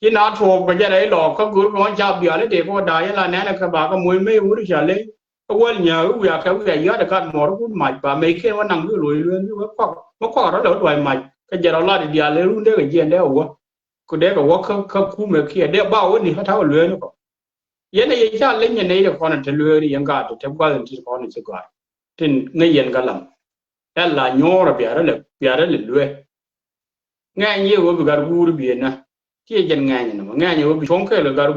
chứ nó thuộc cái đấy lò có gối con chào bia đấy để có đại là nè là các bà có mùi mấy uống được trả lấy quên nhớ việc cái gì đó là con mỏ cũng mạch và mấy khi nó nằm cứ lùi luôn nó có đó đỡ đòi mạch cái giờ đó là để bia lấy luôn đấy cái chèn đấy ủa cái đấy cái không khu mấy kia đấy bao nhiêu nó tháo lưới nó yên này cha lên như này là con anh lừa đi, ยัง cả được theo qua thì con anh sẽ qua, thì ngay yên cả lắm, cái là nhỏ là bia đó là lừa, ngay nhiều người bị gạt bia nè, cái dân ngay như nào, ngay nhiều người bị trốn cái là gạt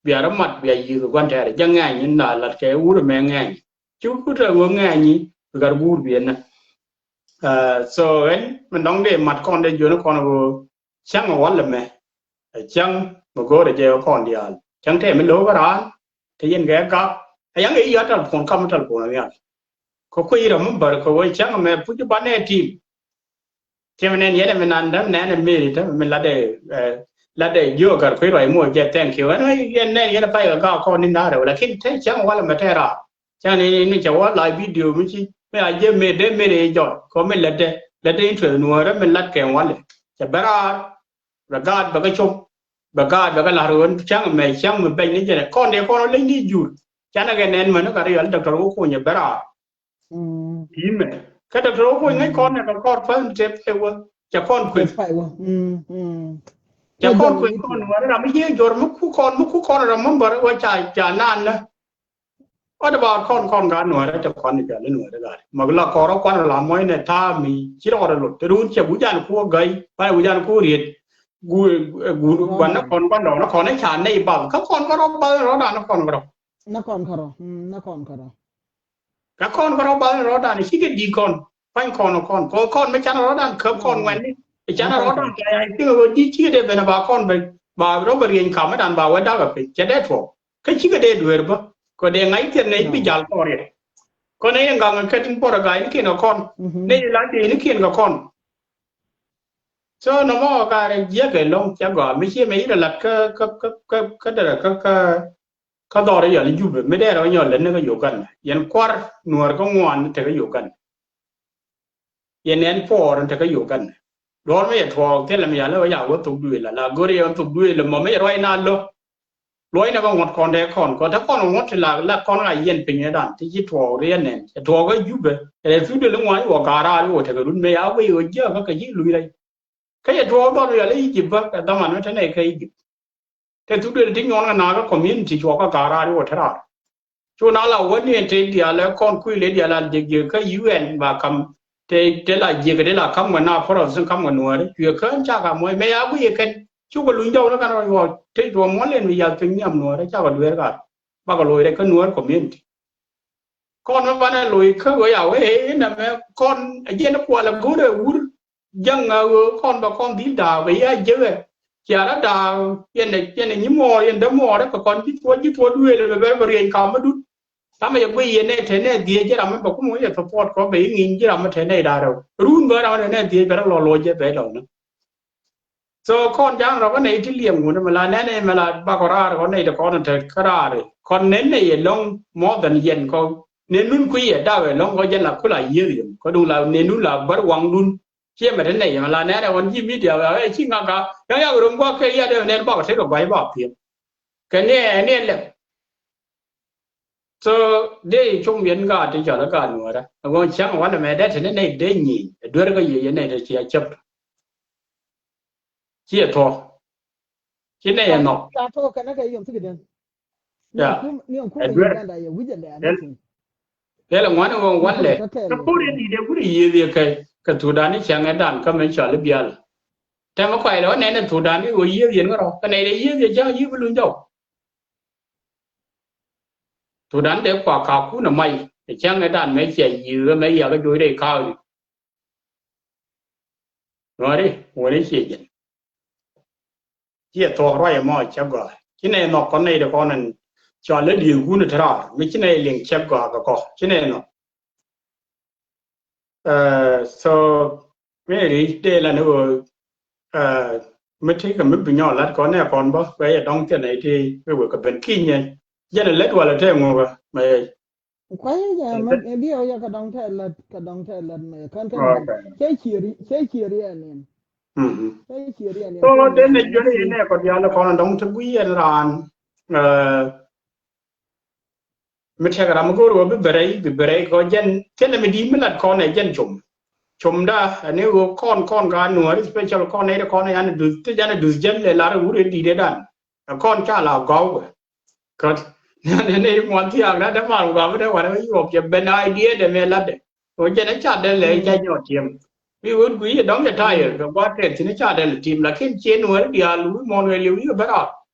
bia đó mặt bia gì rồi quan trọng là dân ngay như là cái là mẹ ngay, chú cứ là người ngay như bị gạt bia nè, so anh mình đóng để mặt con đây dưới nó con là chẳng mà quán là mẹ, chẳng mà có để chơi con đi à chẳng thể mình lố cái đó thì dân ghé có những ý nghĩa là phone không là phone này có quay rồi mình bảo có quay chẳng mà phụ cho bạn này team thì mình nên nhớ là mình ăn đó nè mình mì đó mình là để vừa cả khối loại mua chết tên kiểu nó yên này yên phải ở cao con nên đá rồi là khi thấy chẳng qua là mà thế ra cho nên nên cháu lại video mới chi bây giờ giờ mệt đấy mệt đấy rồi có mình là để chuyện nuôi đó mình lật kèm quaเลยจะบ้าประกาศประกาศชมประกาศประกาศลารุนช่างไม่ช่างมันเป็นนี่จะเนี่ยคนเดียวคนเราเล่นนี่อยู่ฉันก็เน้นมันก็เรียนดร.โค้เนี่ยบ้าทีมเนี่ยก็ดร.โค้ไงคนเนี่ยก็คนเพิ่มเจ็บเอวจะคนคุยจะคนคุยคนว่าเราไม่เยี่ยมจนมุกคู่คนเรามันบอกว่าจ่ายนานนะว่าแต่ว่าคนการหน่วยแล้วจะคนอีกอย่างหน่วยได้กันมันก็ละครเราคนเราไม่เนี่ยถ้ามีชิโร่เราหลุดจะรู้จะบุญญาณคู่ไกไปบุญญาณคู่เรียนกูวันนักคนวันดอกนักคนให้ฉานในบ้านเขาคนก็เราเบอร์เราด่านักคนก็เรานักคนก็เรานักคนก็เรานักคนก็เราเบอร์เราด่านี่คิดกันดีคนไปคนไม่ฉันเราด่าเขิบคนวันนี้ไอ้ฉันเราด่าใจที่เราดีชี้ได้เป็นบาคนไปบาเราไปเรียนข่าวไม่ด่านบาว่าด่ากับไปจะได้ถูกแค่ชี้ก็ได้ด้วยหรือเปล่าก็เด้งไงที่ไหนไปจัลต่อเลยก็ในยังกังแค่ถึงปอร์กายนี่เขียนกับคนในหลายที่นี่เขียนกับคนso nó mà cái gì cái long chắc gọi mấy chiếc mấy là lật cái đó là cái đó đấy giờ là giúp mấy đây rồi giờ lên nó cái dụng cần, yên quạt nuôi có ngoan thì cái dụng cần, yên nén phò thì cái dụng cần, đó mấy thằng thế là mấy giờ bây giờ có tụt đuôi là cái gì tụt đuôi là mà mấy roi nan lối nó có ngọt con đấy cònถ้าcon ngọt thì là con này yên bình cái đàn thì chỉ thằng đấy nè thằng cái giúp để giúp được ngoài của cả ra rồi thì cái luôn mấy áo bây giờ cái gì lùi đây cái draw đó là lấy gì vậy cái tao nói thế này cái gì thế chúng tôi tính ngon là nó community cho cái cả ra đi thế nào cho nó là vấn đề trên địa là con quy lấy địa là gì cái UN và cầm thế là gì cái là không mà nào phổ thông không mà nuôi đấy việc khơi chắc cả mọi mấy áo bây cái chú có lùi đâu nó cái rồi thế draw muốn lên bây giờ tính nhầm nuôi đấy chắc là lùi cả bao cái lùi đấy cái nuôi community con nó vẫn là lùi khơi cái áo ấy là con cái nó qua là cố được dân con bà con tí đào vậy á chứ chả đã đào yên này những mò yên đấm mò đó bà con chứ thua đuôi là về riêng không mới đút tao bây giờ bây giờ này thế này thì chứ làm mấy bà cũng muốn giờ support có 7.000 chứ làm thế này đào đâu run bữa nào này thì phải lo chứ phải đâu nữa so con chẳng rồi cái này thì liềm của nó mà là này mà là ba con ra con này là con thật cái ra rồi con nến này long mò gần dần con nến luôn quý ở đâu rồi long có dân là có lại dữ liền có đúng là nến luôn là bắt quăng luôn chia mà thế này mà là nè còn gì biết điều ấy chứ ngang cả cái nhau rồi qua cái giờ nên bảo sẽ được vay bảo tiền cái này là so đây trong miền cả thì cho nó cả nữa đó còn chẳng quan là mẹ đấy thì này để nhìn đưa cái gì này thì chỉ chấp chia thôi cái này là nó thôi cái này cái dùng cái gì nhưng không có cái gì ví dụ đấy là ngoan lệ nó cố đi đều cố đi gì cái thủ đàn ấy chẳng ai đàn có mấy trò lớp bia là thế mà phải đó nên là thủ đàn ấy rồi yêu gì nó rồi cái này để yêu gì cho yêu luôn đâu thủ đàn để quả cào cú là mày để chẳng ai đàn mấy trẻ dừa mấy giờ cái đuôi đây cao đi rồi đi ngồi đấy chuyện gì chia thọ rồi mà chắc gọi cái này nó con này là con này cho lấy điều cú nó thế nào mấy cái này liền chắc gọi cái này nó so mấy đây là nó mấy thấy cái mấy bình nhỏ lát có này còn bao bây giờ đóng cái này thì cái bữa cái bên kia nhỉ giờ là lết qua là thế mà mày quay giờ mấy biết giờ cái đóng thế là mày con cái chia đi anh cái chia đi anh so đến này chỗ này còn giờ là còn đóng thứ quý là mấy cái làm cái rồi bị bể có dân thế là mình đi mới là con này dân chủng đó nếu con cái nuôi special con này anh được thế cho nên được dân là nó uống đi đấy đàn con cha là gấu còn nên muốn thì anh đã mà gấu đó vào đó một cái bên idea để mình làm đấy rồi cho nó chặt đây là cho nhỏ chiêm ví dụ quý đóng cái thay rồi qua tiền thì nó chặt đây là chìm là khi chế nuôi đi à lúa mọi người lưu ý cái đó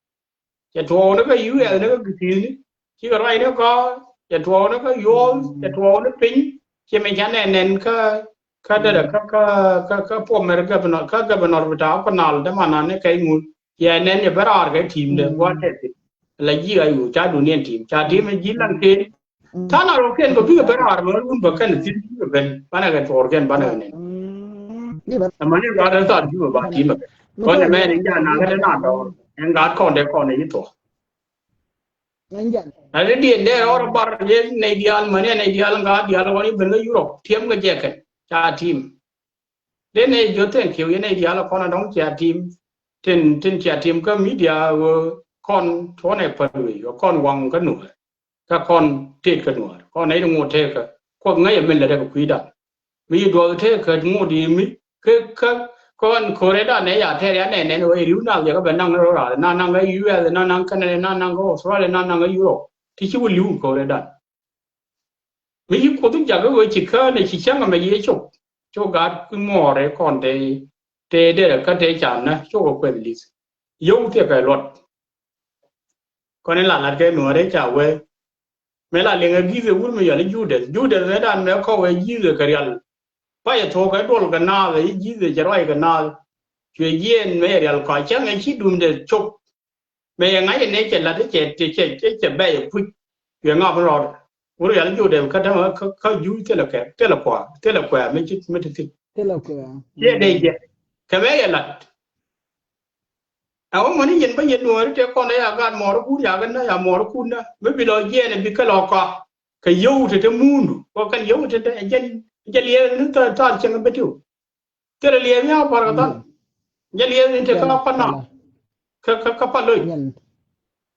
cái thua nó cái yếu nó cái gì chỉ có này nó có cái thua nó có vô cái thua nó tính chỉ mình chán này nên cái đó là cái phô mà cái bên nó bị đào cái nào đó mà nó cái nguồn vậy nên cái bắt cái team được qua thế là gì cái u cha đủ niên team mình chỉ làm thế thà nào rồi cái cái bắt mà cũng bắt cái team cái bên bạn cái thua cái bạn này mà nó ra đó sao chứ mà team con này mẹ đi ra nào cái nào đó em gạt con này to ngan jan Ada dia orang bar dia ideal mana ideal nggak ideal orang ini bener Europe tiam ke jaket cha team dia ne joten kiu ini ideal kon dong cha team tin cha team ke media kon thon này perlu kon wang ke nu ka kon tet ke nu kon này ngô thế ke ko ngai men la de ku da mi do thế ke ngô di mi ke con Korea này ya thế này này rồi riu nào giờ các bạn năng rồi năng cái US năng Canada năng cái Australia năng cái Europe thì chỉ có liu Korea mấy cô tôi chắc cái chỉ khơi này chỉ chẳng là mấy cái chỗ gạt cái mỏ đấy còn để là cái để chán này chỗ có quyền lý yêu thì cái luật còn nên là cái nữa đấy chả về mấy là liền cái gì cũng bây giờ là Jude đấy đàn mấy câu cái gì rồi cái real bây giờ thôi cái đồ cái nào cái gì rồi chỉ nói cái nào chuyện gì mấy real coi chẳng cái chỉ đun để chụp mấy ngày này chỉ là cái chỉ bây giờ quýt chuyện ngọc rồi 우리 알죠 돼. 그다음에 그 유태력에 telakwa mấy thứ thế là cái ye đây je cái bé là ông mình nhìn bây giờ nuôi cái con này agan mor ku ya gan ya mor ku na mấy bị lo ye này bị cái lo co cái dâu thì mundo có cái dâu thì chân lia nó ta chẳng biết đâu thế là lia nhau par cái chân lia thì cái apa na cái apa lôi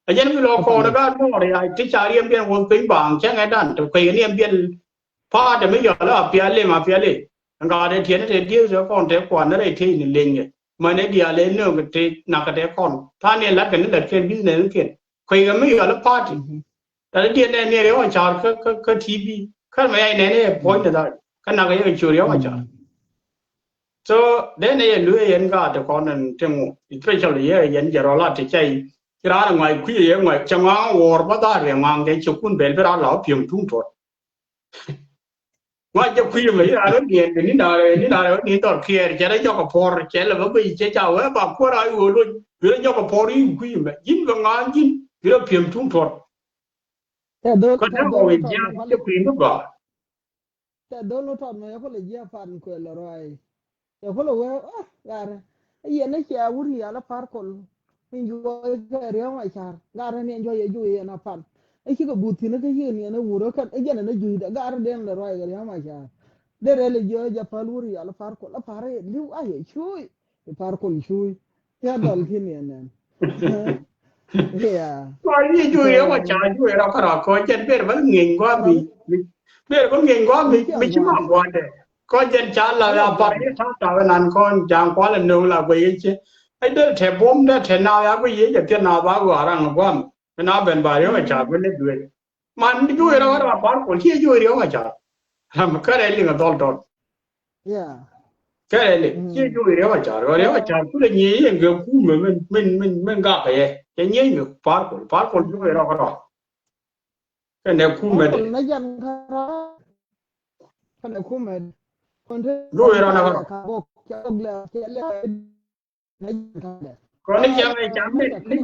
aja ni lo ko da ga no re ai ti chari am bien won pin bang cha ngai dan to kai ni am bien pa de me yo la pia le ma pia le nga de thien de dio so kon de kwan na re thi ni ling ye ma ne dia le no ke te na ka de kon tha ne lat ke ni lat ken business ken kai ga me yo la pa ti da de ne ne re wa cha ka tv kan me ai ne ne point da kan na ga ye chu re wa cha so de ne ye lu ye nga de kon nan tengu especially ye yen ja ro la ti chai cái đó là ngoài quý ngoài trong đó war bắt ta về mang cái chụp quân bền với đó lão phiền trung thuật ngoài cho quý mấy là nó điền thì ní nào ní tọt kia thì đấy cho cái phò chỉ là bởi chỉ chào ấy bà qua đây vừa luôn vừa cho cái phò đi quý mà dính vào ngán dính vừa phiền trung thuật có thể ngồi giang cho quý nó bỏ thế đó nó thọt mà có là gia phản quên là rồi có là vậy ai nó chả uống gì là phá cồn enjoy cái riêng mà chả gara ni enjoy enjoy na fan ấy chỉ có bút thì nó cái gì ni nó vừa cái ấy nó vui đã gara đen là rồi cái riêng mà chả để rồi là giờ giờ phá luri là phá cồn là phá rồi liu ai chui phá cồn chui ya dal khi ni anh yeah coi như chui mà chả chui đâu có rồi coi chân biết vẫn nghiền quá vì biết có nghiền quá vì chỉ mong quá đấy coi chân chả là phá cái thằng tao nan con chẳng quá là nương là vì chứ ai đó thề bom đó thề nào ya cái gì cái nào bao gồm rằng bom cái nào bên bài đó mà chả có lấy đuôi mà đi đuôi đó là bán còn chia đuôi đó mà chả làm cái này là đòn đòn yeah cái này là chia đuôi đó mà chả rồi đó mà chả cứ là nhí người cũ mà mình gặp cái nhí người bán còn đuôi đó có cái này cũ mà nó dần cái này cũ mà đuôi đó là còn nếu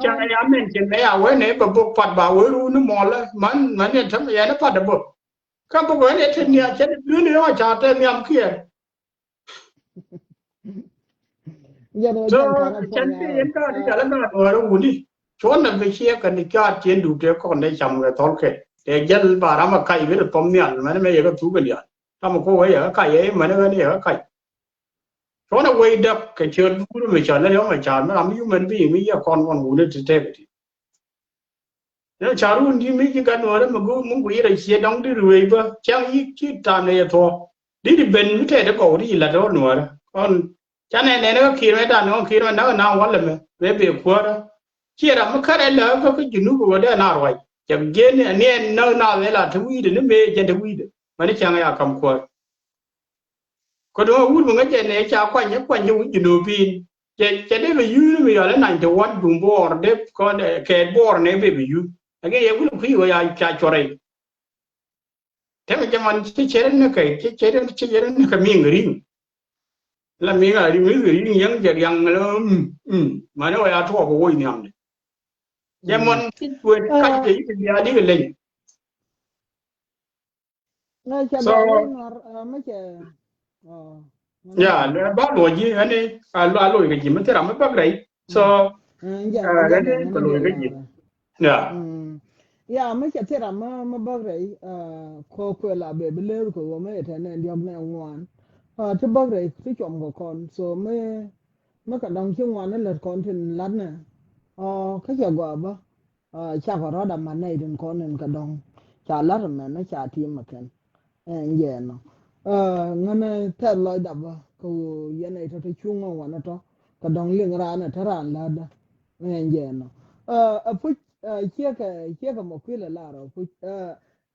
chẳng ai ám nên chuyện này à với này bà buộc phạt bảo với luôn nó mò lên mà nên thấm vậy nó phạt được buộc các bác với này thiên nhiên chết đứa nữa mà trả tên nhầm kia cho chân cái em ta đi cả nó ở đâu muốn đi chỗ nào về xe cần đi cho chiến đủ để còn đây chồng người thốn kệ để dân bà nó mà cày với được tôm miệng mà nó bây giờ có thú cái gì ta mà cô ấy ở cày ấy mà nó ở cày chỗ nào quay đập cái chuyện cũ nó mới chọn nó nếu mà chọn nó làm như mình vì mấy con ngủ lên trên thế nếu chọn luôn đi mấy cái cái nữa đó mà cũng muốn quay lại xe đóng đi rồi vợ chẳng ý chứ tạm này thôi đi bên cái thế đó cổ đi là đó nữa còn cha này nó khi nó đàn nó khi nó nào quá là về về qua đó chia ra mà khác là có cái chuyện của đó nào rồi chẳng gen này nào là thú vị nó mê chân thú vị mà nó chẳng ai cầm qua có đúng không? Một cái chuyện này chào quanh những cái đồ pin, chuyện đấy là dư bây giờ nó thành one dùng bò để có kẹt bò này về dư, cái gì cũng khi gọi là chả cho đây, thế mà cho mình cái chuyện nó cái miếng riêng, là miếng là miếng riêng những cái rằng nó mà nó gọi là thua của người nhầm, cho mình cái quyền cái gì thì bây giờ đi cái lên, ngay cho mấy cái ya le ba lo ji ane a lo ga ji mun tera ma bag rai so ja ane den ko ngana lo je ga ji la ya ya me che tera ma bagre ko ko la be le ko me te ne ndiam ne wan te bagre ti chom ko kon so me ka dang chi wan le kon tin lat ne ka che gwa ba cha ko ra da man ne din kon nen ka dong cha lat me na cha ti ma ken ye no ngana te lo da ba ko ye ne to chu ngo wan to ka dong ling ra na ta ran la da ye no a pu chia ka mo kwela la ro pu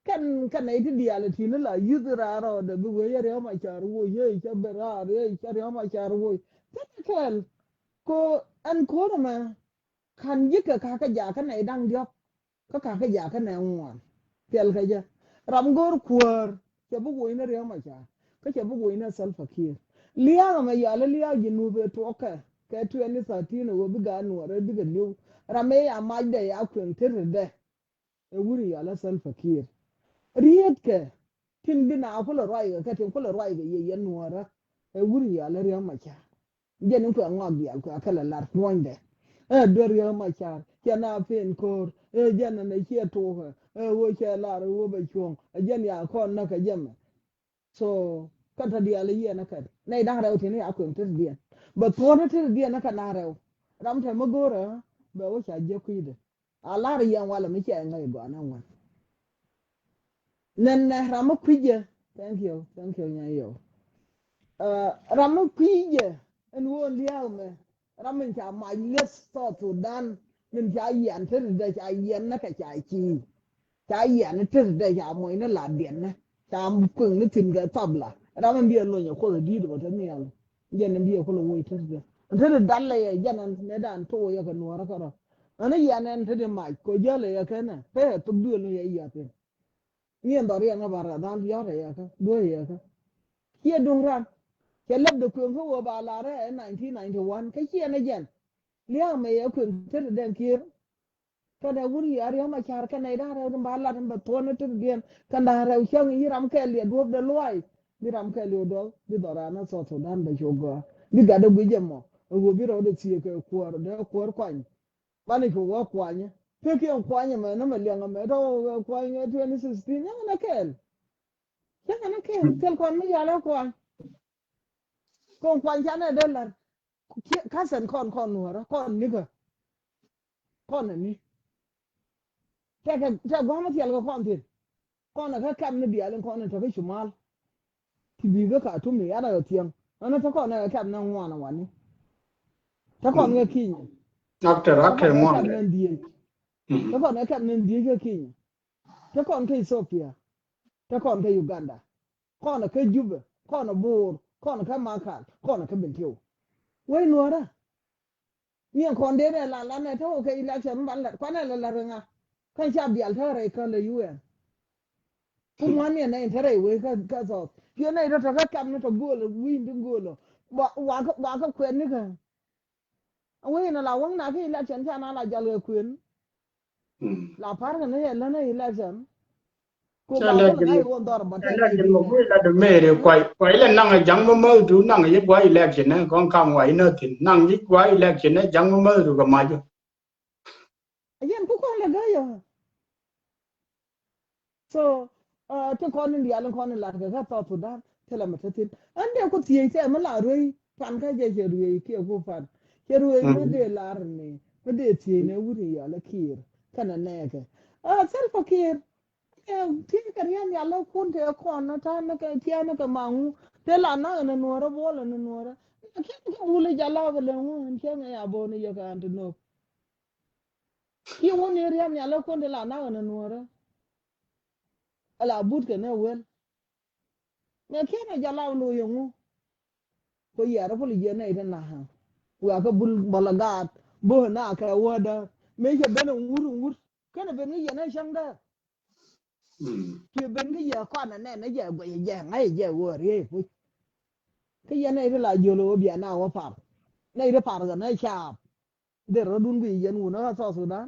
kan nei ti dia le ti la yu ra ro de bu ye re ma cha ru ye cha be ra re cha re ma cha ru ta kel ko an ko ma kan yi ka ja ka nei dang dio ka ja ka nei ngwan tel ka ja ram gor kwar cha bu wo ina re ma cha ka cha bu wo ina sal fakir liya ma ya le liya ji nu be to ka tu ni sa ti no wo bi ga nu re bi ga liu rame ya ma de ya kun tir de e wuri ya la sal fakir riyet ke tin bina kula roi ka tin kula roi ga ye yan nuara e wuri ya la riya ma cha jen ko ngog ya ko akala lar tuonde e do riya ma cha ya na pen kor e jen na che to wo che lar wo be chuong e jen ya kon na ka jem so kata dia le ye na ka nei da raw tin ya kun tir dia ba to na tir dia na ka na raw ram ta magora ba wo cha je kuide alar yan wala mi che ngai go na wan nen ramo kwije thank you nya yo ramo kwije en wo liao me ramin cha ma yes so to dan min cha yan ter de cha yan na ka cha yan ter de cha mo ina la den na cha kun ni tin ga tabla ramin bi lo nya ko di do ta mi ala jen bi ko lo wo ter de ter dalle ye janan ne dan to ya ka no ra ka ro ana yan ter de ma ko jale ya kana pe to du lo ya ya pe yen dor ya ngabara dan yare ya ka do ya ka kia dung ran ke lab de kun ko ba la re 1991 ka kia na jen liya me ya kun ter den kir ka da wuri ya ya ma char ka nei da re ba la ba to na ter den kan da re chang yi ram ke le do de loai bi ram ke le do bi dora na so so dan ba jogo bi ga da gwe jemo wo bi ro de tie ke kuor de kuor kwan bani ko wa kwanye pe ke kwanye me na me lenga me do kwanye 2016 ya na kel ya na kel kon mi ya la kon chane de la kasen kon nuora kon ni ko kon ni te goma tiel ko kon tin kon ka kam ni biya len kon to ke chumal ti bi ga ka tu mi ya da tiem ana ta kon ka kam na ngwana wani ta kon ga kin ta after kon ga mo kam nan die ta kon ga kam nan die ga kin ta kon ka Ethiopia ta kon ka Uganda kon ka Juba kon bur kon ka Makal kon ka Bentiu wai nuora ni kon de la ne to ke election ban la kon la renga kan cha bial ta re kan le UN kum wan ne ne tare we ka so ye ne to ka kam ne to golo win de golo wa ka kwen ni ka we na la wang na ke election cha na la jal kwen la par ne la ne election ko ba ko na yo ndor ba te ne election bi mo ne ko la de mere kwai la nang jang mo du nang ye kwa election ne kon kam wai no tin nang yi kwa election ne jang mo du ga ma ju yen ku ko le ga yo so to kon ni ala kon la ga ta to da te la mata tin ande ko tie te ma la roi pan ka je roi ke ko fan ke roi ma de lar ni ma de tie ne wuri ya la kir kana ne ke sel fakir ti ka yan ya la kun te kon na ta na ka tie na ka mangu te la na na no ra bo la no ra ke ko wule jala ba le ngu ke na ya bo ni ya ka ant no ki woni riam ya la kun te la na no ra ala but ke na wel me kena jala lo yongu ko yara ko liye na ita na ha wa ka bul balagat bo na ka wada me ke bena wur kana ben ye na shanga ke ben ke ya kwa na ne je go je ngai je wo re fu ke ye na ita la jolo bi na wa par na ita par ga na sha de ro dun bi yen wu na so sudan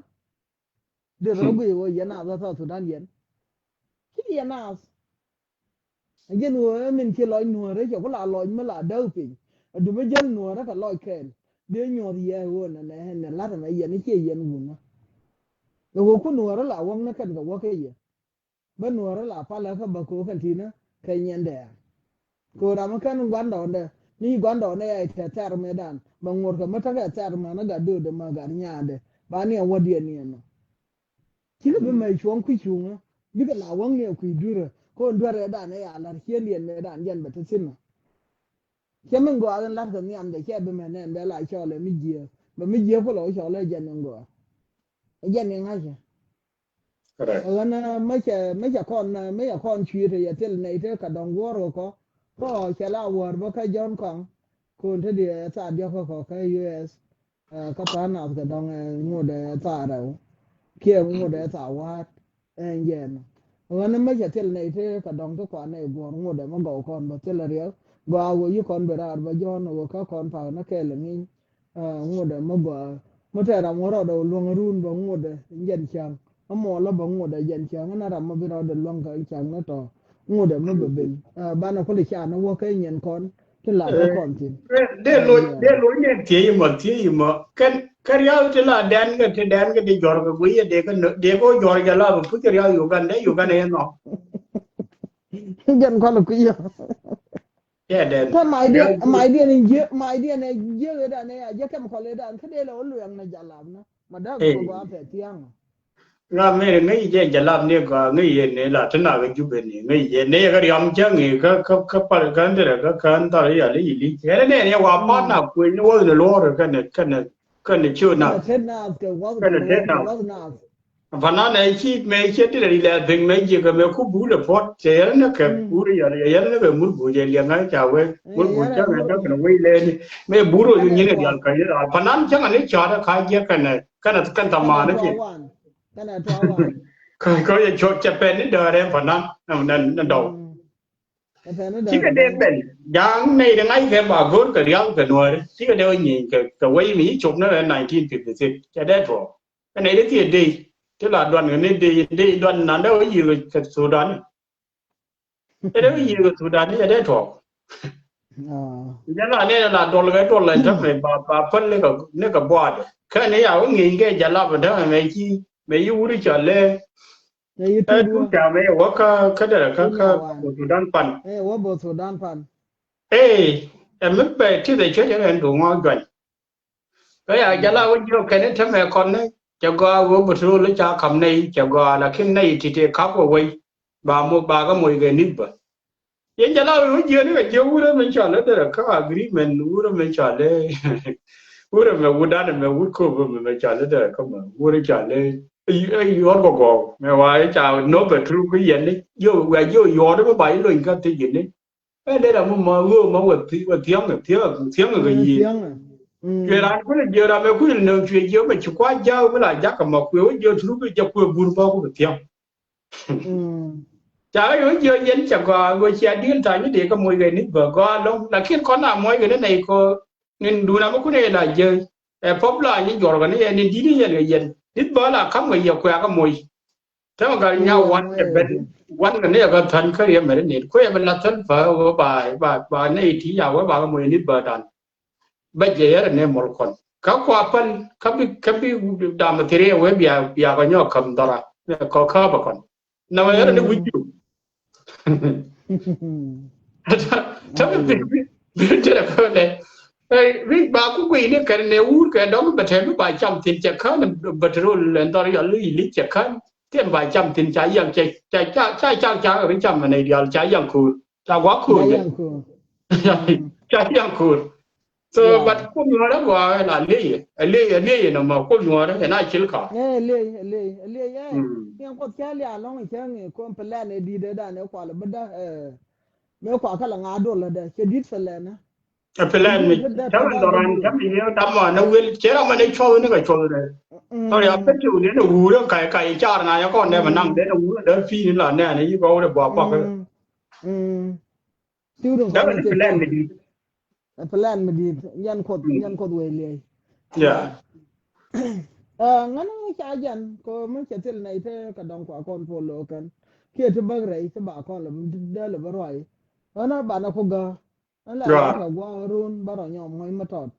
de ro bi wo ye na so sudan yen ki ye na giờ nuôi mình chỉ lòi nuôi đấy cho có là lòi mới là đâu pin đừng bây giờ nuôi đó cả lòi kèn đứa nhỏ thì hơn này lát là giờ nó chơi giờ nuôi rồi có nuôi đó là quăng nó cần cái cái gì bên nuôi đó là phải là cái bậc cố cái gì nữa cái nhân đề cô ra mà cái quán đó đây ni quán đó này ai chả mấy đàn bằng ngồi cái mất cái chả mà nó gạt đưa mà gạt nhà đây bà này ở đây này nó chỉ là bên mày xuống quy xuống á biết cái là quăng nhiều quy đưa con đưa ra đàn này là hiền liền mấy đàn dân bật xin mà chứ mình gọi là lát cái niệm để che bên mày này để lại cho lại mấy giờ mà mấy giờ có lỗi cho lại dân nhân gọi dân nhân ngay chứ nó mấy cái con chuyện thì giờ này thế cả đồng war rồi có chỉ là war với cái John Kongคนที่เดียซาเดียวเขาแค่ US ก็ผ่านเอาแต่ดองงูเดซาเราเกี่ยวงูเดซาวัดเย็นงั้นไม่ใช่เท่าในที่กระดองทุกคนในบัวงูเดมันก่อคนบ่เท่าเรียวบ่าวอยู่คนเบราบ่ย้อนว่าเขาคนผ่านนักแค่ละงี้งูเดมันบ่มาแต่เราเราเดลวงรุ่นบ่งูเดเย็นช่างหมอแล้วบ่งูเดเย็นช่างนั่นเรามาเราเดลวงกันช่างนั่นต่องูเดมันบ่เป็นบ้านเราคนที่ชานะว่าแค่เย็นคนที่หลังก็ก่อนจริงde lo ne tie mo kan ya te la dan ga de jor ga gu ye de ko jor ga la bu ke ya Uganda no ยันคนละกุย yeah then ถ้าหมายเดียนี่เยอะเลยด้านนี้เยอะแค่มาขอเลยด้านแค่เดียวเราเหลืองในจาลามนะมาได้ก็ว่าแผลเที่ยง nga me ngai je jalab ne ga ngai ye ne la tana ga jube ne ngai ye ne ga yam chang ngi ka pa ga de ga kan ta ya li ne wa pa na ku ni wo ne lo kan ne chu na เช่นน่าเกิดว่าน่า bana ne chi me che de ri la ben me je ga me ku bu le pot che ne ka bu ri ya ne ga mu bu je li ngai cha we mu bu cha ne ka ne we le ni me bu ro yu ni ne ya ka ya bana chang ne cha da ka je kan ta ma ne กันนะท้อวัน เขาจะชดจะเป็นนี่เดินเรื่องพนันนั่นดอก ที่ก็เดินเป็นอย่างในยังไงแค่บางคนก็เรียกกันหน่วยที่ก็เดินยิงก็ไว้มีจบนั่นแหละ1956จะได้ถูกอันไหนที่ดีที่ละดวนกันนี่ดีดวนนั้นได้อยู่กับสุดานได้อยู่กับสุดานนี่จะได้ถูกยังละเนี่ยละดวนเลยถ้าไม่บาพันเลยก็เนี่ยก็บวชแค่นี้เอาเงินแค่จะรับมันได้ไม่อยู่หรือจะเล่ทุกอย่างไม่ว่าก็ได้ก็สุดานปันว่าบทสุดานปันแต่ไม่ไปที่ไหนเชื่อจะเห็นดูงอกันก็อยากจะเล่าว่าโยกแค่นี้ถ้าแม่คนนี้จะก็ว่าบทรู้หรือจะคำในจะก็ละขึ้นในที่เด็กขับเอาไว้บาก็มวยกันนิดบ่ยังจะเล่าว่าเยอะนี่ก็เยอะวุ้นมันชอบเลยแต่ก็อักรีมันวุ้นมันชอบเลยวุ้นมันวุ้นด้านมันวุ้นคู่มันชอบเลยแต่ก็มันวุ้นชอบเลยย้อนก็ไม่ว่าจะโน้ตแบบทุกข์ยันนี่โย่ว่าโย่ย้อนไม่ไปเลยก็ที่ยันนี่ได้เรามาว่าเที่ยงก็ยี่เวลาคนเยอะเราไม่คุยเรื่องช่วยเยอะไม่ชุกว่าเยอะเวลาอยากมาคุยว่าเยอะทุกข์จะคุยบุญบ้าก็เที่ยงจากอยู่เยอะยันจากก็ว่าเชียร์ดีนทางนี้เด็กก็มวยกันนิดบ่ก็ลงแล้วคิดคนหน้ามวยกันนั่นเองก็เงินดูนะมันก็ได้หลายเยอะแต่พบหลายยิ่งหยอดกันนี่นี่ดีนี่ยันยันนิดบ่ละคำว่าเยอะกว่าก็มวยถ้ามันก็เงาวันกันเนี่ยก็ทันเขาเรียนมาได้เนี่ยคุยมันละทันฝ่าบ่ายในที่ยาวว่าบ่าก็มวยนิดบ่ดันบัดเจอเนี่ยมรคนเขาควาปันเขาไปดามทีเรียเว้ยบียกันย่อคำตระก็ข้าบกันนั่นเนี่ยนี่วิจูถ้าเป็นเจอเขาเนี่ยวิบาคุยเนี่ยกันเนี่ยอูดกันดอกบัดเทมบ่ายจำทินจะเขาเนี่ยบัดรู้เรื่องตอนนี้ลุยลิจะเขาเที่ยงบ่ายจำทินใจยังใจเอาไปจำในเดียวใจยังคูใจว่าคูเนี่ยใจยังคูso but คนอยู่แล้วว่าน่ะเล่เนาะมาคนอยู่แล้วน่าชิลค่ะเล่ยังก็แค่เล่ลองแค่เนี่ยคนเป็นแลเนี่ยดีได้เนี่ยกว่าละบ่ได้แม้กว่าเขาละงาโดนละเด้จะดิสแลนะเป็นแลนี่ถ้ามันตอนถ้ามีเนี่ยตามว่านะเวลเจ้ามันได้ช่วยนี่ก็ช่วยเลยตอนนี้เป็นอยู่เนี่ยหูเรื่องไก่จ้านะก็เนี่ยมันนั่งเด้หูเดินฟรีนี่ล่ะเนี่ยนี่ก็ได้บอกซิวดงแล้วมันเป็นแลนี่ดีพลันมาดียันโคตรเวเลยงั้นไม่ใช่ยันก็ไม่ใช่ที่ไหนเท่กระดองกว่าคนโพโลกัน kia te bagrai te ba kon la da le baroi ana ba na ko ga ala la Right. ka gwa run baro nyom ngoi ma tot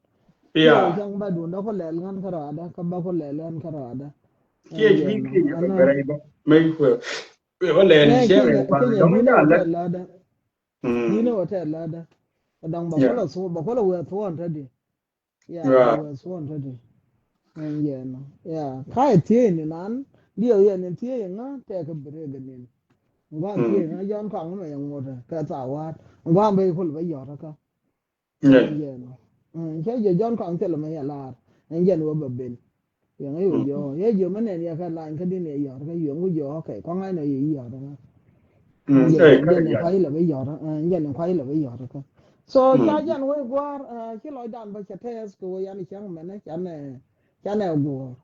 kia Yeah. chang ba du na ko le ngan kara da ka ba ko le lan kara da en Kia je vi no ki yo ana berai ba. Mai ko. Ko le ni che me ba kenya dong dino da la. hotel la da dino Hmm. hotel la da dang ba ko Yeah. la so ba ko la we to on ta di ya ba Right. we so on ta di en je no ya kai tie ni nan dio ye ni tie nga te ka bre ga ni ngwa tie Hmm. na yon kong ma yang mo ta ka ta wa ngwa be ko ba yo ta ka en Yeah. je no che je yon kong te la ma ya la en je no ba ben yang ayo yo Hmm. ye yo ma ne ya ka la ka di ne yo ka yo ngu yo ka ko ngai no ye yo ta Hmm. giờ Eh, ka giờ này ya. khoai là bây giờ đó giờ này khoai là bây giờ đó so cha Hmm. giờ nó qua cái loại đàn bây giờ thế của anh chẳng mà nó chả này của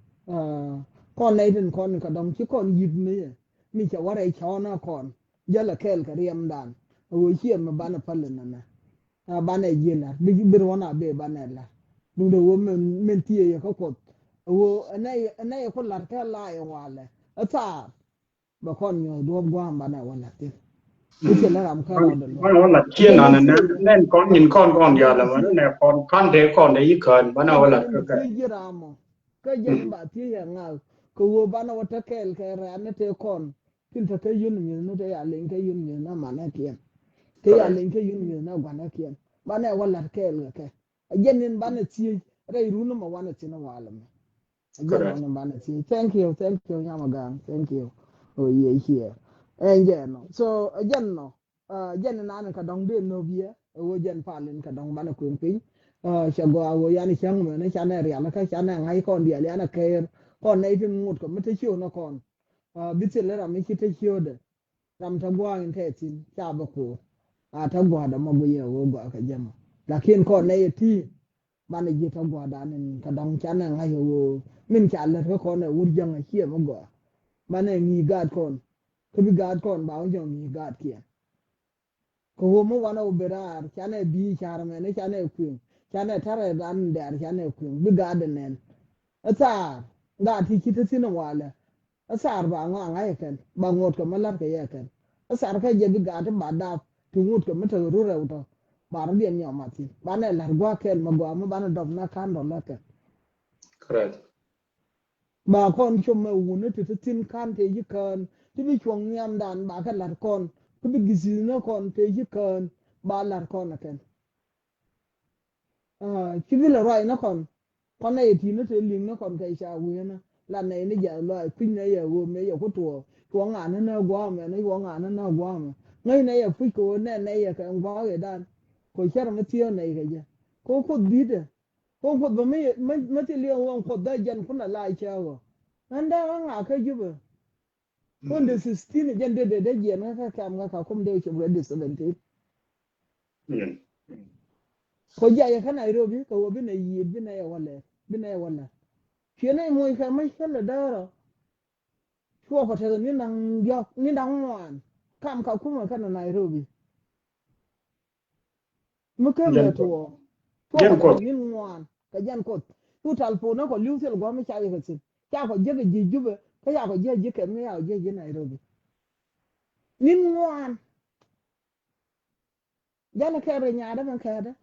con này thì con cái đồng chí con dịp mi chả qua đây cho nó con giờ là kêu cái riêng đàn rồi khi mà bán phải lên nè bán này gì là bây giờ nó là bé bán này là đúng rồi mình tiề có cột anh này con lạt cái lại ngoài là ở xa bà con nhiều đua qua bán này ngoài là tiền cái chuyện là làm cái nào được rồi Mana wala ở kien dân ana này nen chơi nen kon nin kon ở ya dân la này mana chơi ne kon kan de kon de yikan bana ở wala dân ka này ka. chơi gì ra mà cái dân bà chơi hàng ngào cái vô bán nó vắt cái ra nó chơi con tin thật cái yun nhiều nó chơi lên cái yun nhiều nó mà nó kiên cái Correct. lên cái yun nhiều nó quản nó kiên bán này wala cái ở dân này bán nó chơi đây rú nó mà bán nó chơi nó vào lắm ở dân Correct. nó bán nó chơi thank you nha mà gang thank you oh yeah here and yeah no so ở dân nó dân này nó cái đồng tiền nó bia ở dân phá lên cái đồng bán nó quyền pin sẽ gọi wo yani chang mà nó chán này riêng nó cái chán này ngay con địa liền nó kêu con này thì một cái mất chiếu nó còn biết là làm mấy cái chiếu đấy làm thằng qua những thế thì cha bác cô thằng qua đó mà bây giờ wo gọi cái gì mà lakin con này thì bạn ấy chỉ thằng qua đó nên cái đồng chán này ngay wo mình chán là cái con này urgent cái kia mà gọi bạn ấy nghỉ gạt con cái bị gạt con bảo cho nghỉ gạt kia ko mo wana uberar chane bi charme ne chane kuin chane tare dan der chane kuin bi gaden nen asa ga ti kiti sino wala asa ba nga nga yeken ba ngot ko malar ke yeken asa ka je bi gaden ba da tu ngut ko mata ru re uto ba ru bien nyama ti ba ne lar gwa kel ma gwa ma ba na dob na kan do la ke Correct. ba kon chum ma wu ne ti tin kan te yi kan ti bi chwang nyam dan ba ka lar kon ku bi gizi na kon te yi kan ba lar kon na ken chỉ vì là rồi nó còn con này thì nó sẽ liền nó còn cái sao vậy nó là này nó giờ loại pin này giờ vừa mấy giờ có tuổi tuổi ngàn nó quá mà nó quá ngàn nó quá mà ngay này giờ phi cô này giờ cái ông quá cái đàn coi chắc là nó tiêu này cái gì có đi đấy có mà mấy cái liều ông cóได้dân cũng là lại chơi anh đã ngã cái gì vậy con được 16 dân để dân nó cái cam cái không đều chụp được 17 Hmm. ko jaya ka Nairobi ka wo bina yi bina ya wala kene mo ka mai kala daro ko ko tere ni nang yo ni nang wan kam ka kuma kana Nairobi mu ke Jen me ko. to ko Jen ko. tere ni wan ka jan ko tu talpo na ko liusel go mi chaye ka sin ya ko je ji jube ka ya ko je ke me ya je Nairobi ni wan jana kere nyaada man kere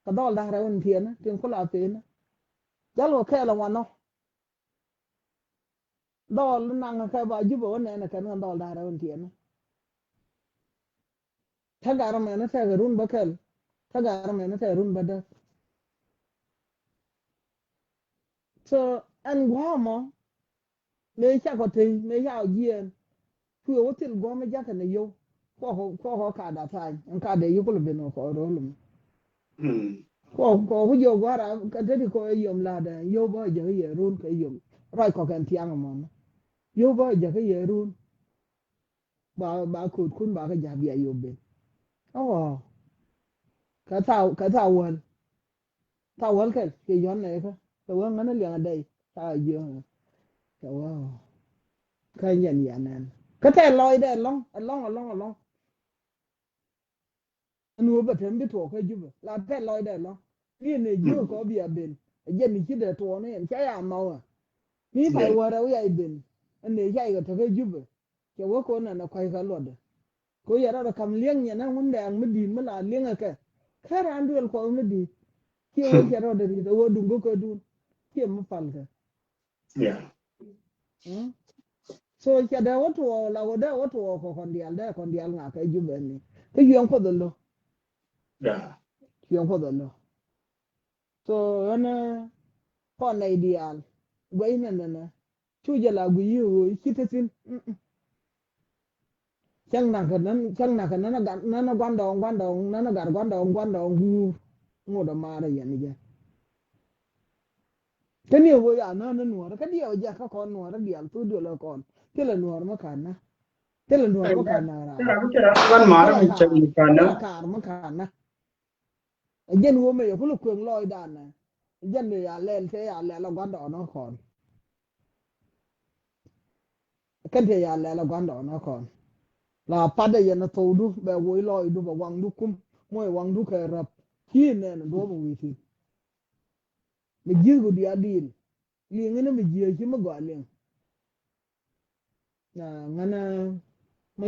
ka dol da rawon tiena tin ko la pena jalo kela wano dol nang ka ba juba wona na kan dol da rawon tiena tagara mena ta run bakal tagara mena ta run bada so an gwamo me cha ko te me ya yen ku o til go me jaka ne yo ko ka da ta an ka de yo ko be no ko ro lu Hmm. ko yo gwara ka te ko yom la da yo ba je ye run ka yom rai ko kan tiang mo yo ba je ka ye run ba ku kun ba ka ja bi yo be oh ka ta wal ka ke yon ne ka to wa ngana le ngadai ta yo ka wa ka yan yanan ka te loy de long anu ba tem bi to ka juba la te loy de long ni ne ju Hmm. ko bi aben je ni ki de to ne en cha ya ma wa ni fa Yeah. wa ra ya ben ne ya ga to ka juba ke wo ko na kwai ka lode ko yara da kam liang nya na mun da ang midi mala liang ka kara anduel ko midi ke wo yara da ri wo dungo ko dun ke mu pal ka yeah so ke da wato la wada wato ko kon dial nga ka ju ben ni ke yong ko dolo yeah yong ko dolo so ana ko na ideal gwai nan na chu jala gu yu kitatin chẳng nào cái nó gạt nó quan đồng nó gạt quan đồng gu ngồi đó mà đây vậy nè cái điều bây giờ nó nuột cái điều giờ các con nuột nó điều tôi điều là con cái là nuột mà khản na cái là nuột mà khản na văn mà nó chạy cả nó khản mà khản na dân của mình có lúc cường lôi đàn này dân này lên thế lên là quan đồng nó còn cái thì lên là quan đồng nó còn la pada yana tawdu be woy loy du ba wangdu kum moy wangdu kay rap ki ne na do mo witi mi jigo di adil li ngene mi jiyo ci ma gwalen na ngana ma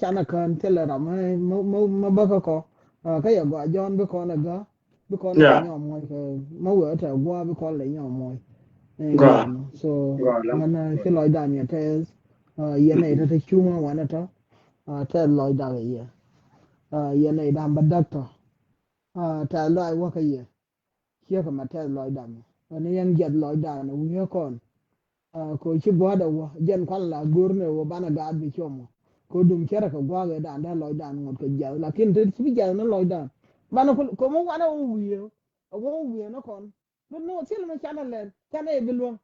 chana kan telera ma baka ko ka ya gwa jon be ko na ga be ko na nyom moy ko ma wo ta gwa be ko le nyom moy so ngana ci loy dan ya tes yana ita ta chuma wana ta ta loy da ye yana ida ba doctor ta loy wa ka ye kia ka ma ta loy da me ani yang jet loy da na wi kon ko chi bo da wa jen kwan la gur ne wa bana ga bi chomo ko dum kera ka gwa ga da loy da ngot ko ja lakin te chi ja na loy da bana ko mo wana wi na kon no til ma chana len chana e bilwon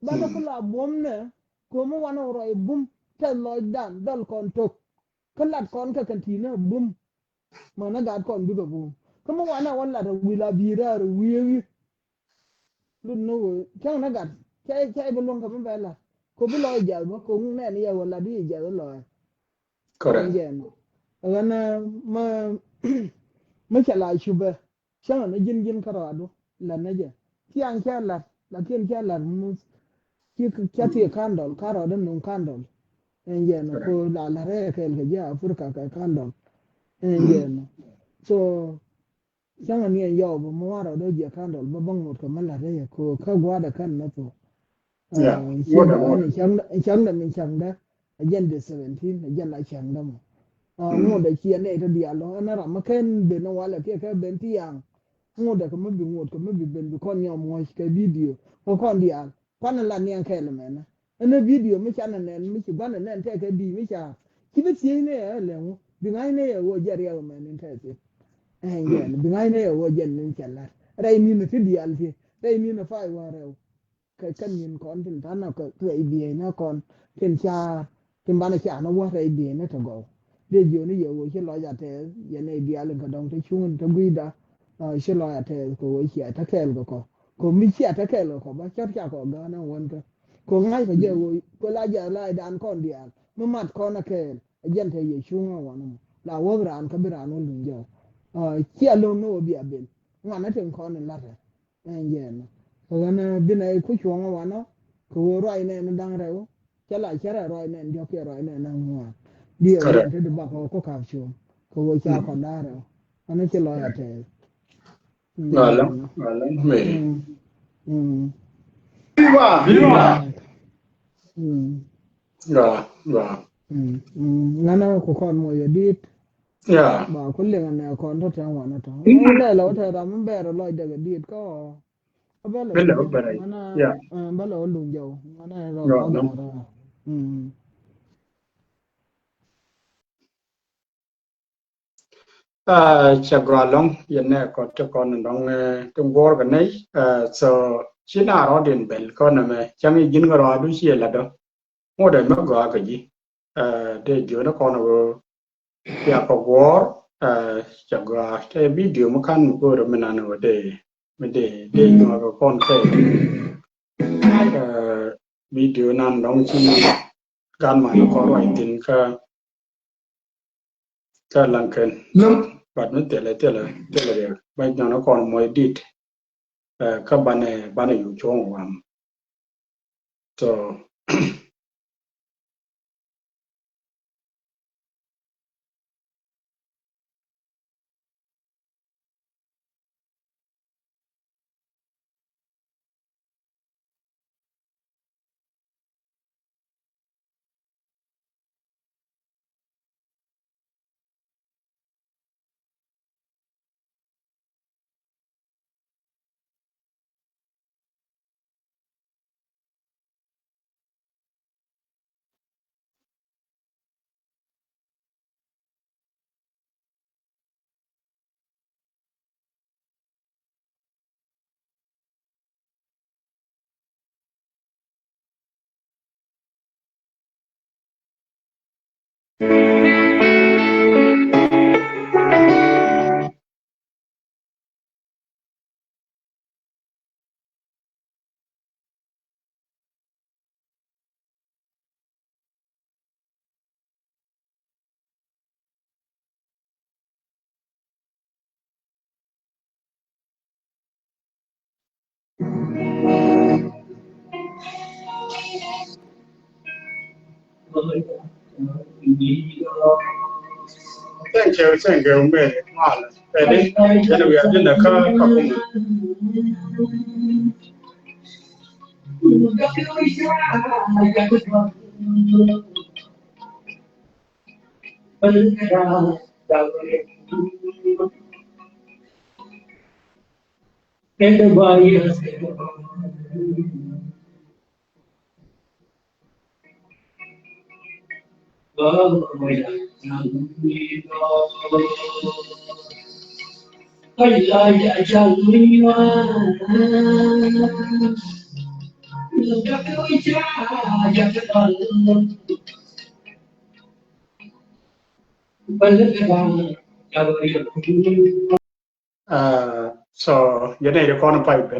bana kula bom ne ko mo wana roi bum te loy dan dal kon tok kalat kon ka kantina bum mana gad kon bi bum ko mo wana wala da wila bira wi lun no chang na gad chai be lon ka be la ko bi loy jal ba ko ne ni ya wala di jal loy correct ana ma chala shuba chang na jin karado la na je tiang cha la kien cha la mu ki ti kandol karo den nun kandol enjen ko la re ke ja Afrika ka kandol enjen so sanga ni yo bo mo waro do je kandol bo bangot ko mala re ko ka gwada kan na to chang da min chang da agenda 17 agenda chang da mo ngo da chi ne to dia lo na ra ma ken be no wala ke ka ben ti yang ngo da ko mo bi ngot ko mo bi ben ko nyo mo ke video ko kon dia kwana la niang ke le mena ene video mi chana nen mi chi bana nen te ke di mi cha ki bi ti ne le mu bi ngai ne wo jer ya men nen te ti yen bi ngai ne wo jen nen challa rai mi ne ti di alti rai mi ne fai wa re ke kan yin kon tin tan na ko rai bi na kon tin cha tin bana cha na wa rai bi ne to go de jo ni yo wo chi lo ya te ye ne bi al ga dong te chung te gui da chi lo ya te ko wo chi ta ke ko mi chi ta ke ko ba cha ko ga na won ka ko ngai ko je wo ko la ja la dan kon dia ma mat ko na ke jen te ye chung wa na la wo ran ka bi ran lu jo chi alo no bi abel nga na ten ko na la re yen ko na bi na ku chung wa na ko roi ne na dang re wo cha la cha roi ne ndio ke roi ne na ngwa dia yen te ba ko ka chu ko wo cha ko da re ana chi lo ya te Voilà, mais viva voilà ngana ko kon mo yo dit yeah ba ko le ngana kon to tan wana to da lo ta da mun bero lo daga dit ko ba lo hello berai ngana yeah ba lo lu jo ngana lo no ko no da chagralong yene ko to kon dong tung bor ga nei so china ro den bel ko na me chang yin ga ro du chi la do mo de ma ga ga ji de jo na ko na go ya ko bor chagra te video mo kan ko ro me na no de me de no ga kon ke video nan dong chi gan ma no ko ro tin ka lan ken but nó tele rồi bây giờ nó còn mới đi các bạn này yu chung вам so Thank you, man. Mal. Ready? Then we are in the car. So you need to call pipe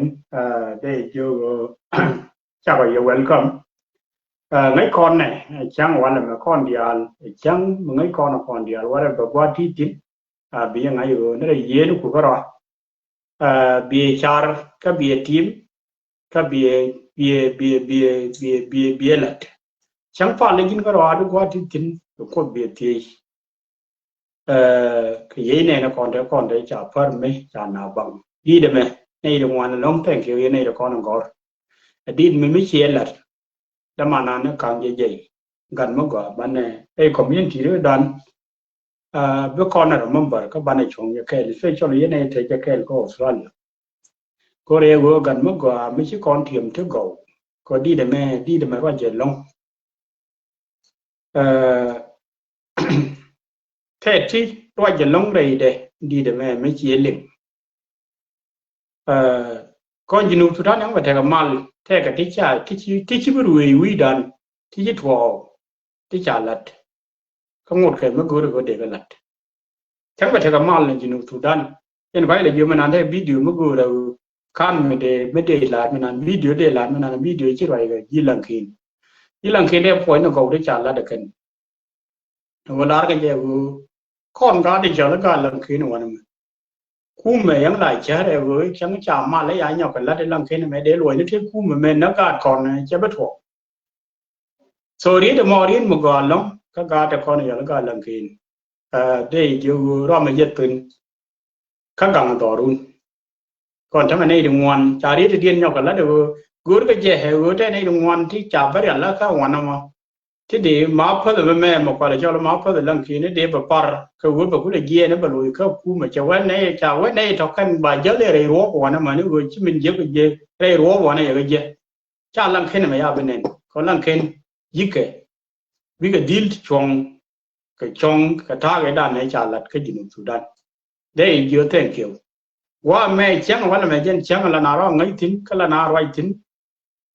they you you're welcome. Ngay con này chẳng qua là con dial chẳng ngay con dial whatever what he did bị ngay ở nó là gì nó cũng có rồi bị char cái bị team cái bị lật chẳng phải là những cái rồi nó what he did có bị thì cái gì này nó còn đấy chả phải mấy chả nào bằng đi được mà này được ngoan long thank you này được con ngor đi mình mới chia lật đã mà nó càng dễ gần mức của bạn này đây community đó đàn với con là member các bạn này chung như cái especially này thì cái có Australia có đây vừa gần mức của mấy chiếc con thiềm thứ gầu có đi để mẹ qua dễ long thế thì qua dễ long đây để đi để mẹ mấy chiếc liền con gì nụ thu thang và thằng mal thế cái tí chỉ bự đàn tí chỉ thua tí chả lật không một cái mới có để cái lật chẳng phải thằng mal là gì nụ thu thang nên phải là mình ăn thấy video mới có đâu can mới để lại mình ăn video để lại mình ăn video chỉ rồi cái gì lần khi để phơi nó cầu để chả lật được cái nó là cái gì con cá để chả lật cái lần khi nó ăn cú mày yang lại chết rồi với chẳng chả mà lấy ai nhau cái lát để làm cái này mày để lùi nó thiết cú mình nó gạt còn này chết bất thuộc rồi đi được mò đi một gòn lắm các gạt được con này nó gạt làm cái đây dù đó mà giật tin các găng tỏ luôn cònถ้ามันในดวงวันจารีตเดียนnhau cái lát được gửi cái gì hệ gửi cái nàyดวงวันที่จับไปแล้วแล้วก็วันนั้นมาที่ดีมาเพื่อจะแม่มาก่อนจะเอามาเพื่อจะลังคีนี่เดี๋ยวแบบปาร์ก็วุ้นแบบกูเลยเยี่ยนแบบลุยเข้ากูมาจะวันนี้จะวันนี้ทอกกันบ่ายเยอะเลยรัวกว่านั้นมานี่กูชิมินเยอะก็เยอะรัวกว่านั้นอย่างเยอะจะลังคีนี่ไม่ยากเป็นเองคนลังคียิ่งเก๋วิกดีลชงก็ท่ากันด้านไหนจะลัดก็ยินสุดานได้เยอะเท่าเกี่ยวว่าแม่เชียงวันละแม่เชียงละนาร้องไงทิ้งก็ละนาไรทิ้ง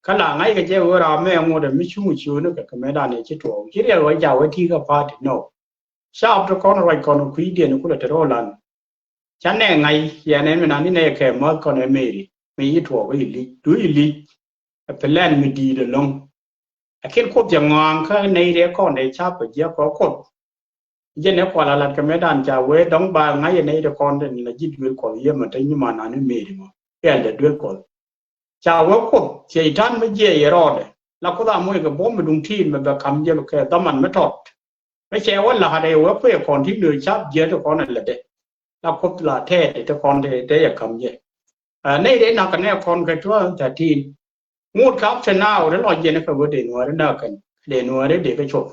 ขณะไงก็เจ้าเราแม่งวดไม่ชุ่มชิวนึกกับแม่ด้านนี้ชิดหัวคิดเรียกว่าจะว่าที่ก็พาถึงโน่ชอบตะกอนอะไรก่อนคุยเดียนกูเลยจะรอลันฉันเนี่ยไงอย่างนี้มันนั่นนี่เนี่ยแค่มาก่อนเมรี่มีถั่วก็อีลีดูอีลีเป็นแลนด์ไม่ดีเดือดลงไอ้เข็นควบอย่างงางข้างในเรียกก่อนในชาติเยอะก็ควบยันเนี่ยกว่าละลันกับแม่ด้านจะเวดองบางไงในตะกอนเนี่ยละยิดด้วยก่อนเยอะมันแต่ยี่มานั่นนี่เมรี่มั้งแค่เดือดด้วยก่อนชาวว่าคนเสียท่านไม่เยี่ยรอดเลยเราก็ต้องมวยกับผมมาดูที่มันแบบคำเยอะแค่ต้มันไม่ทอดไม่ใช่ว่าเราได้ว่าเพื่อคนที่เหนื่อยชับเยอะทุกคนนั่นแหละเด็กเราครบละแท้ทุกคนได้อยากคำเยอะในเด็กนักกันแน่คนกันทั่วแต่ที่งูครับชนะแล้วรอเย็นก็ว่าเดินวัวแล้วนักกันเดินวัวได้เด็กไปชก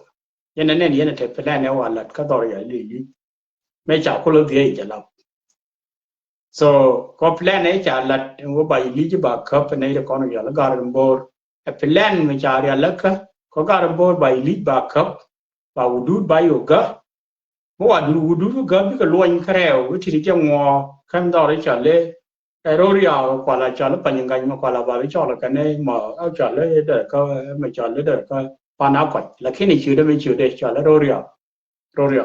ยันนั้นเนี่ยนะเทปแรกเนี่ยวันละก็ต่อใหญ่เลยไม่จับคนละเดียวจะรับ so ก็แพลนเนี่ยจะลัดว่าใบลีจะบักครับในตะกอนอย่างละการบอร์แพลนมันจะเรียนละก็การบอร์ใบลีบักครับว่าวูดูใบโยกะเมื่อวานวูดูก็มีก็ลอยแคร์วิธีที่จะงอขั้นตอนที่จะเล่ไอ้โรเรียกว่าละจะละปัญญาการมากว่าละบาลิจอละกันเนี่ยมาเอาจะเล่เด็กก็ไม่จะเล่เด็กก็ปานาก่อนแล้วแค่นี้ชื่อได้ไม่ชื่อได้จะละโรเรีย Roria,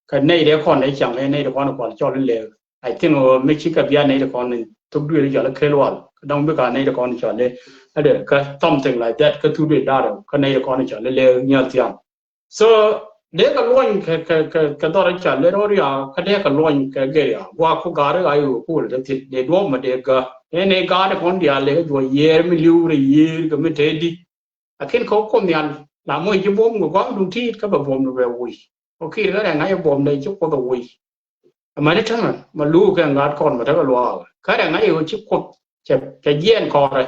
cái này để con đấy chẳng này để con còn cho lên lều. I think mấy chiếc cái bia này để con tôi đưa đi cho nó kêu loạn. Đông biết cái này để con cho lên. Để cái something like that cái thứ để ra rồi. Cái này để con cho lên lều nhiều tiền. So để cái loan cái đó cho lên Roria, cái đấy cái loan cái à. Qua khu gà đấy ai cũng cool để đua mà để cái này gà để con đi lấy rồi year mình lưu rồi year cái mình thế đi. I can có nhà làm mấy cái bom của con đúng thi các bà bom nó về quỳ. Ok cái này ngay bom này chút có cái quỳ. Mà đấy thằng mà lú cái ngạt con mà thấy cái loa. Cái này ngay có chút có cái gen con rồi.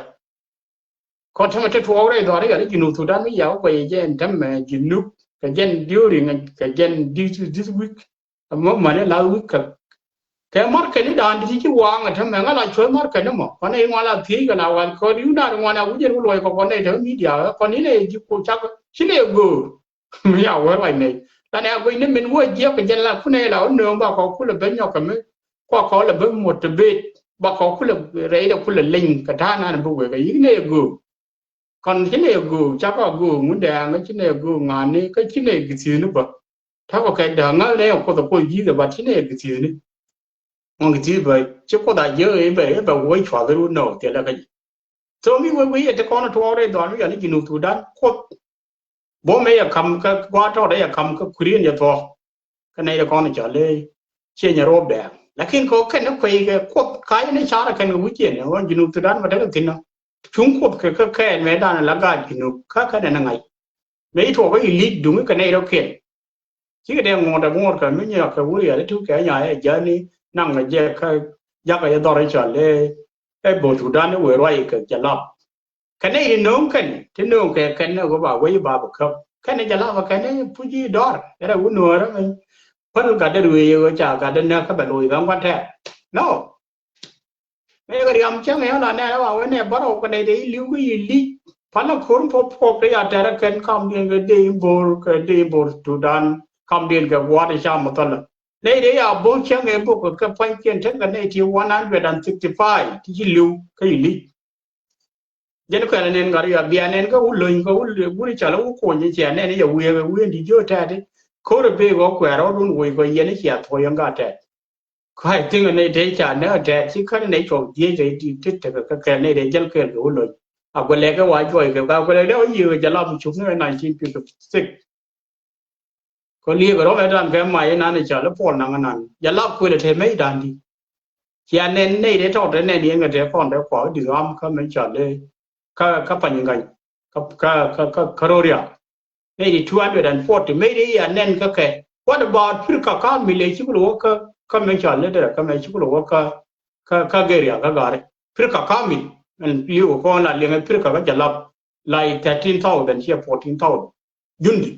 Con thằng mà thấy thua đấy rồi đấy cái gì nụ đan mới giáo về gen thằng mà gì nụ cái gen during cái gen this week. Mà nó là week cái mắt cái này đàn thì chỉ quăng à thằng mà ngay là chơi mắt cái nó mà con này ngoài là thi cái nào còn có điều nào ngoài nào cũng chơi cái loài con này thằng media con này chỉ có chắc chỉ là gù mình hiểu cái loài này ta này cái này mình mua giết cái là cái này là nương bà có cái là bên nhau cái mấy qua có là bên một cái bếp bà có cái là rễ là cái là linh cái thằng này bùi cái này gù còn cái này gù chắc là gù muốn đèn cái này gù ngàn này cái này cái gì nữa bàถ้าก็แค่เดินงั้นแล้วก็ต้องไปยืดแต่ว่าที่นี่ก็ที่นี่มันก็ที่ไปจะก็ได้เยอะไปไว้ช่วยกันรู้เนาะแต่ละก็ส่วนมีไว้แต่ก่อนทั่วเลยตอนนี้อย่างนี้กินอุดันโคตรบ่ไม่อยากคำก็ว่าเท่าไรอยากคำก็คุยกันอย่าพอก็ในแต่ก่อนจะเลยเชี่ยจะรบแดงแล้วขึ้นเขาแค่นั้นคุยกันโคตรขายในชาติแค่นั้นวิจิตรเนี่ยว่ากินอุดันมาได้ก็กินเนาะชุ่มโคตรแค่ไม่ได้แล้วก็กินอุแค่นั้นไงไม่ทั่วก็อีลิดดูไม่กันในเราเขียนchỉ cái đèn ngọn đèn ngọn cái mấy nhà cái vui là thứ cái nhà ấy giờ này năng là giờ cái giờ cái đó là trở lại cái bộ chủ đan nó vừa rồi cái chả lắm cái này thì nướng cái nướng cái nó có bảo với bà bậc không cái này chả lắm và cái này phụ gì đó cái là uống nửa đó mình phân cả đời rồi chả cả đời nào các bạn lùi không quan trọng no mấy cái điểm chắc này là này nó bảo cái này bắt đầu cái này để lưu cái gì đi phải là khốn phô cái nhà trẻ cái không điên cái bộ chủ đanคำเดียนกับวัดชามาตลอดในเรื่องบุญเชื่อไงบุกกับพันเกียนทั้งกันในที่165ที่ลิวก็ยิ่งลียันก็อันนั้นก็เรียกเบียนนั้นก็อุ่นเลยก็อุ่นเลยบุญชาแล้วก็คนยังเชื่อเนี่ยอย่าเวียนที่เยอะแท้ดิเขาเรียกว่าแกเราต้องเวียนก็ยันนี่เชื่อทอยยังก็แท้ใครถึงในเรื่องชาเนี่ยแท้ที่เขาในช่วงเยี่ยมใจที่แต่ก็แค่ในเรื่องจัลเกินก็อุ่นเลยเอาคนเล็กก็ว่าช่วยกับคนเล็กแล้วยืนจะรับชุบใน1956คนเลี้ยก็ร้องไอ้ด้านแกใหม่นั่นนี่จ้ะแล้วพ่อนั่งนั่นอย่าเล่าคุยเลยเทไม่ดันดีเขียนเน้นนี่ได้ทอดได้เนียนกันเดี๋ยวก่อนเดี๋ยวขอดื่มเขาไม่จัดเลยเขาเป็นยังไงเขาโรเรียนี่ที่240ไม่ได้อันเน้นก็แค่ what about พฤติกรรมมีเลยชิบุโร่ก็ไม่จัดเลยเด้อก็ไม่ชิบุโร่ก็เกลียก็การพฤติกรรมมีมันอยู่ก่อนละเรื่องพฤติกรรมจะรับไล่13,000เชี่ย14,000ยุ่งดิ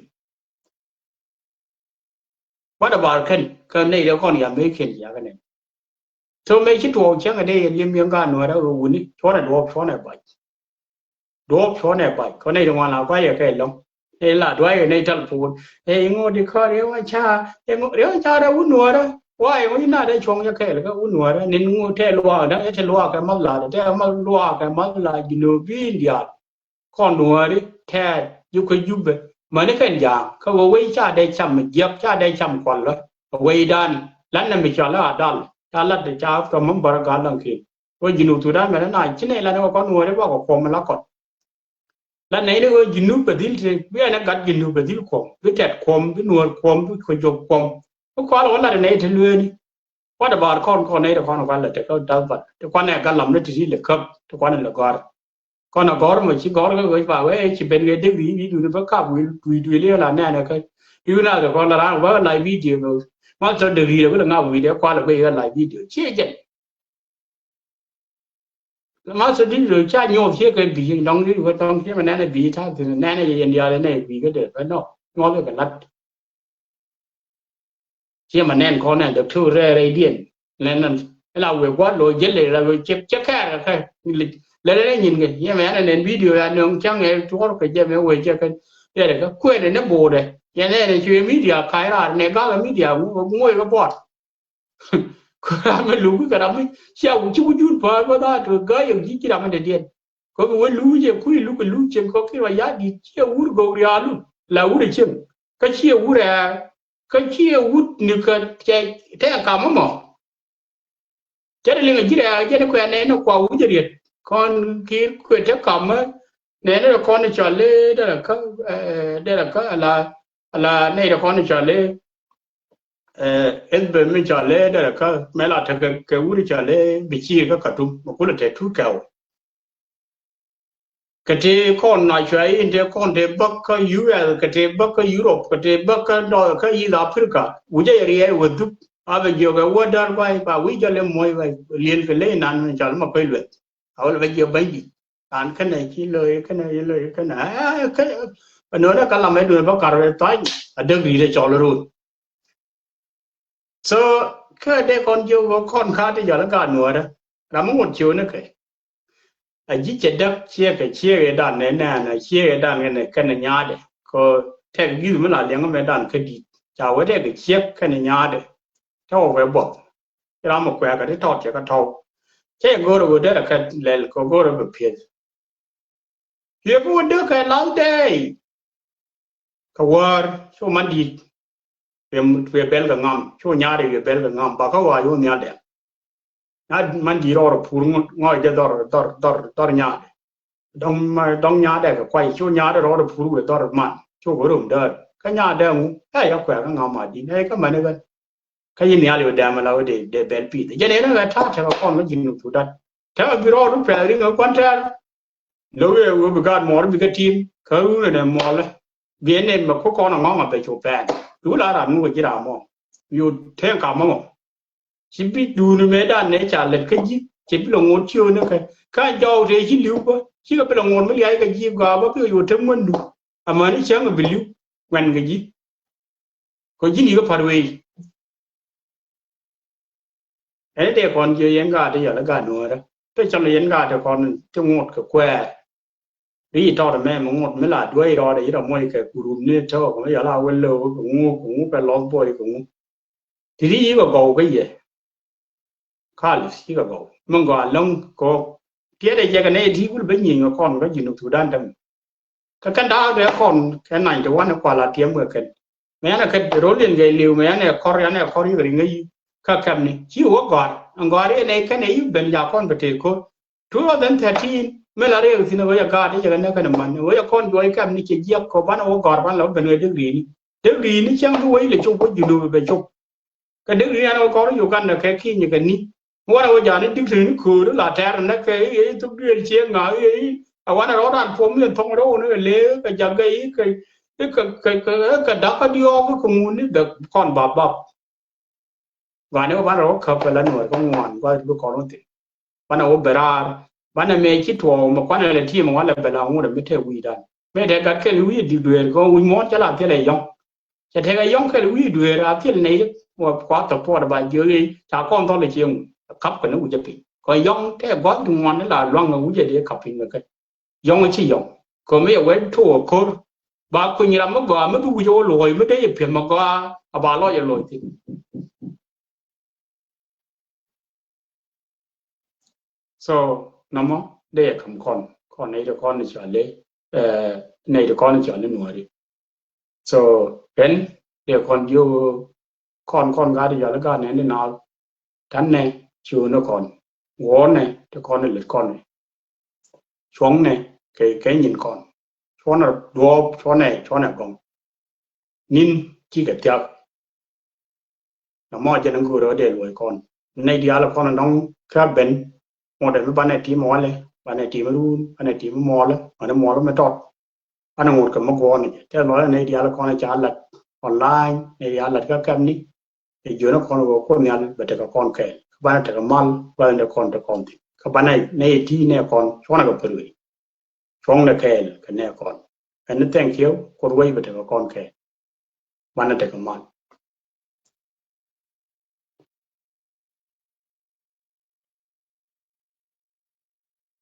what about ก็ในเรื่องก่อนอย่าไม่เขียนอย่างนั้นส่วนไม่คิดตัวเชื่อกันได้ยังมีการหน่วยแล้วรู้นี่ชวนชวนไปก็ในตรงวันเราก็อย่าแค่ลงในหลาดไว้ในทัลพูนงอดีข้อเรียกว่าชาเรียกว่าชาเราอุ่นหน่วยแล้วว่าอย่างนี้น่าได้ชงจะแค่แล้วก็อุ่นหน่วยแล้วนินงูเทลัวนะเทลัวกันมาหลาแต่มาลัวกันมาหลากินวินเดียดข้อหน่วยนี่แท้ยุคยุบมันนี่กันอย่างเขาว่าวิชาได้ช้ำเย็บชาได้ช้ำก่อนแล้ววิดันแล้วนั่นไม่ใช่แล้วดันถ้าลัดเจ้าก็มันบริการลังคีว่ายินูตัวด้านมันน่าชิ้นไหนแล้วก็นัวได้ว่าก็คมมันละก่อนแล้วไหนเนี่ยว่ายินูประดิษฐ์เบี้ยนักกัดยินูประดิษฐ์คมวิจัดคมวินัวคมวิขยบคมก็ควาเราละไหนถึงเรื่องนี้ว่าแต่บาร์คนไหนแต่คนกันเลยแต่ก็ดับบัดแต่คนเนี่ยกันลำได้ที่เลยครับแต่คนเนี่ยละก่อนคนละก่อนมันชิก่อนก็เคยฝ่าไว้ชิเป็นเรื่องเด็กวีดูในพระข้าวีเรื่องอะไรแน่นะคือดูน่าจะคนละร้านว่าไลฟ์วิดีโอมาจะเดือดเลยก็เลยง่ายวิดีโอควาเราไปกันไลฟ์วิดีโอเชี่ยจังมาสุดที่เราใช้โยมเชี่ยกันบีน้องนี่ก็ต้องเชี่ยมันแน่ในบีถ้าถึงแน่ในอินเดียแล้วในบีก็เดือดไปนอกงอเลยกันรัดเชี่ยมันแน่นคนเนี่ยเดือดทั่วเร่เดียนนั่นเราเวกว่าเราเย็นเลยเราเจ็บแค่แล้วได้ยินกันยังไงในวิดีโออันนึงจังไงทุกคนก็จะไม่เวเจกันเดี๋ยวก็คุยในนั้นโบเลยยังไงในชีวิตมีเดียขายร้านในก็มีเดียงวยก็บอดก็ไม่รู้ก็ทำไม่เชี่ยวชิวยุ่นพอก็ได้ตัวก็อย่างที่ที่ทำมันเดียนก็ไม่รู้เจ็บคุยรู้ก็รู้เจ็บก็คิดว่ายาดีเชี่ยวurgoเรียลุแล้วurgoเจ็บ cái chia u ra cái chia u như cái thế cả mà chắc là liên cái ra chắc là quen này nó qua u cho điện con kia quen chắc cầm á này nó con nó trả lê đây là cái là này là con nó trả lê em bên mình trả lê đây là cái mấy là cái u đi trả lê bị chia cái cả tung một cú là thể thu kèo cái thế con nói chuyện thế con thế bắc cái US cái thế bắc cái Europe cái thế bắc cái đó cái gì đó Africa u giờ đi ở vùng à bây giờ cái vật đó vậy và bây giờ lên mọi vậy liên cái lên nan mình chọn mà quay luyện à bây giờ bây gì anh cái này chỉ lời cái này cái nữa đó cái làm mấy đứa bắc cả rồi tới ở đơn vị để chọn rồi so cái đây con chưa có con khác thì giờ nó cả nữa đó làm một chiều nữa cái chỉ chết đất chia cái đàn này nè chia cái đàn cái này nhá đấy có theo như mình là liên cái đàn cái gì chào với cái chia cái này nhá đấy cháu về bỏ cái đó một quẹt cái thọt cái thâu cái gọi là đấy là cái lệ có gọi là bị phiền việc của đứa cái lâu đây cái word số mình đi về bel cái ngam số nhá đấy về bel cái ngam bà cái vào vô nhá đấy mình đi rồi phụ ngồi cái đor nhá đông nhá đấy cái quay số nhá đấy rồi phụ cái đor man số cái rụng đó cái nhá đấy cái quẹt cái ngam mà đi này cái mình này cái gì này là mà là để bel pi cho nên nó là thắt cho con nó dính được đó thế mà biro nó phải đi ở quan trọng lúc ấy vừa bị một cái team khâu này một là biến nên mà có con nó ngon mà bị chụp phèn đủ là làm nuôi cái nào mà yêu thêm cả mà chỉ biết đủ nữa mấy đàn này trả lời cái gì chỉ biết là ngôn chiêu nữa cái giàu thì chỉ liu quá chỉ có biết là ngôn mới lấy cái gì qua bất cứ yêu thêm mình đủ à mà nó chẳng là bị liu quen cái gì có gì nhiều phải về ấy để con chơi yến gà thì giờ nó gà nữa đó tôi cho là yến gà thì con trong một cái que vì cho là mẹ muốn một mới là đuôi đó để là mỗi cái củ này cho còn bây giờ là quên lâu cũng phải lon bôi cũng thì đi vào cầu cái gì khai lý cái cầu mong gọi lông có tiếc đây cái này thì cũng bên nhìn con có gì nó thủ đan đâm cái đó để con cái này cho nó qua là tiêm người cái mẹ là cái rối liền cái liều mẹ này khó đi cái gì các em này chỉ có gọi đây cái này bên nhà con phải thế cô 2013 mới là điều gì nó bây giờ gọi cái này cái mình bây giờ con đuổi các em này chỉ giết có bán ô gọi bán lẩu bên người đức lý nó chẳng đuổi là chung có gì đâu về chung cái đức lý nó có nó dùng là cái khi như cái ní mua đâu giờ nó đức lý nó khử nó là trẻ nó cái tục điên chia ngã ấy à quán đó đàn phốm liền thông đâu nó lấy cái giờ cái đó cái điều cái cùng muốn được con bập và nếu bạn đó khập là nổi con ngoan và lúc còn nó thì bạn nào bể ra bạn nào mấy chiếc thua mà quan là thì mà quan là bể là ngồi để thấy uy đan mấy cái cái uy đi đuổi có uy mót cho làm thế này không cho thấy cái giống cái uy đuổi ra thế này mà quá tập qua là bạn dưới chả con to là chiều khắp cái nó uy chụp còn giống cái gót ngoan nó là loang uy để khắp hình cái giống cái chi giống còn mấy cái thua cô bà cô như là mất gà mất uy vô lồi mất đấy phiền mà gà bà lo giờ lồi thì so namo để cầm con này được con này chọn lấy này được con này chọn lên nuôi đi so đến để con yêu con gái thì giờ nó gái này nên nào thằng này chưa nó còn ngõ này thì con này lật con này xuống này cái nhìn con xuống là đua xuống này còn nhìn chỉ cái tiệc nó mọi chuyện nó cứ đó để nuôi con này đi là con nó khác bên một đời với bạn này tí mò lên bạn này tí mà luôn bạn này tí mà mò lên bạn này mò lên mới trọt bạn này một cái móc con này theo nói là này đi là con này trả lật online này đi lật các kem đi thì dưới nó con có con nhà và để các con kể bạn này cái mal bạn này con thì các bạn này tí này con cho nó gặp rồi cho nó kể cái này con anh nó thank you con quay và để các con kể bạn này cái mal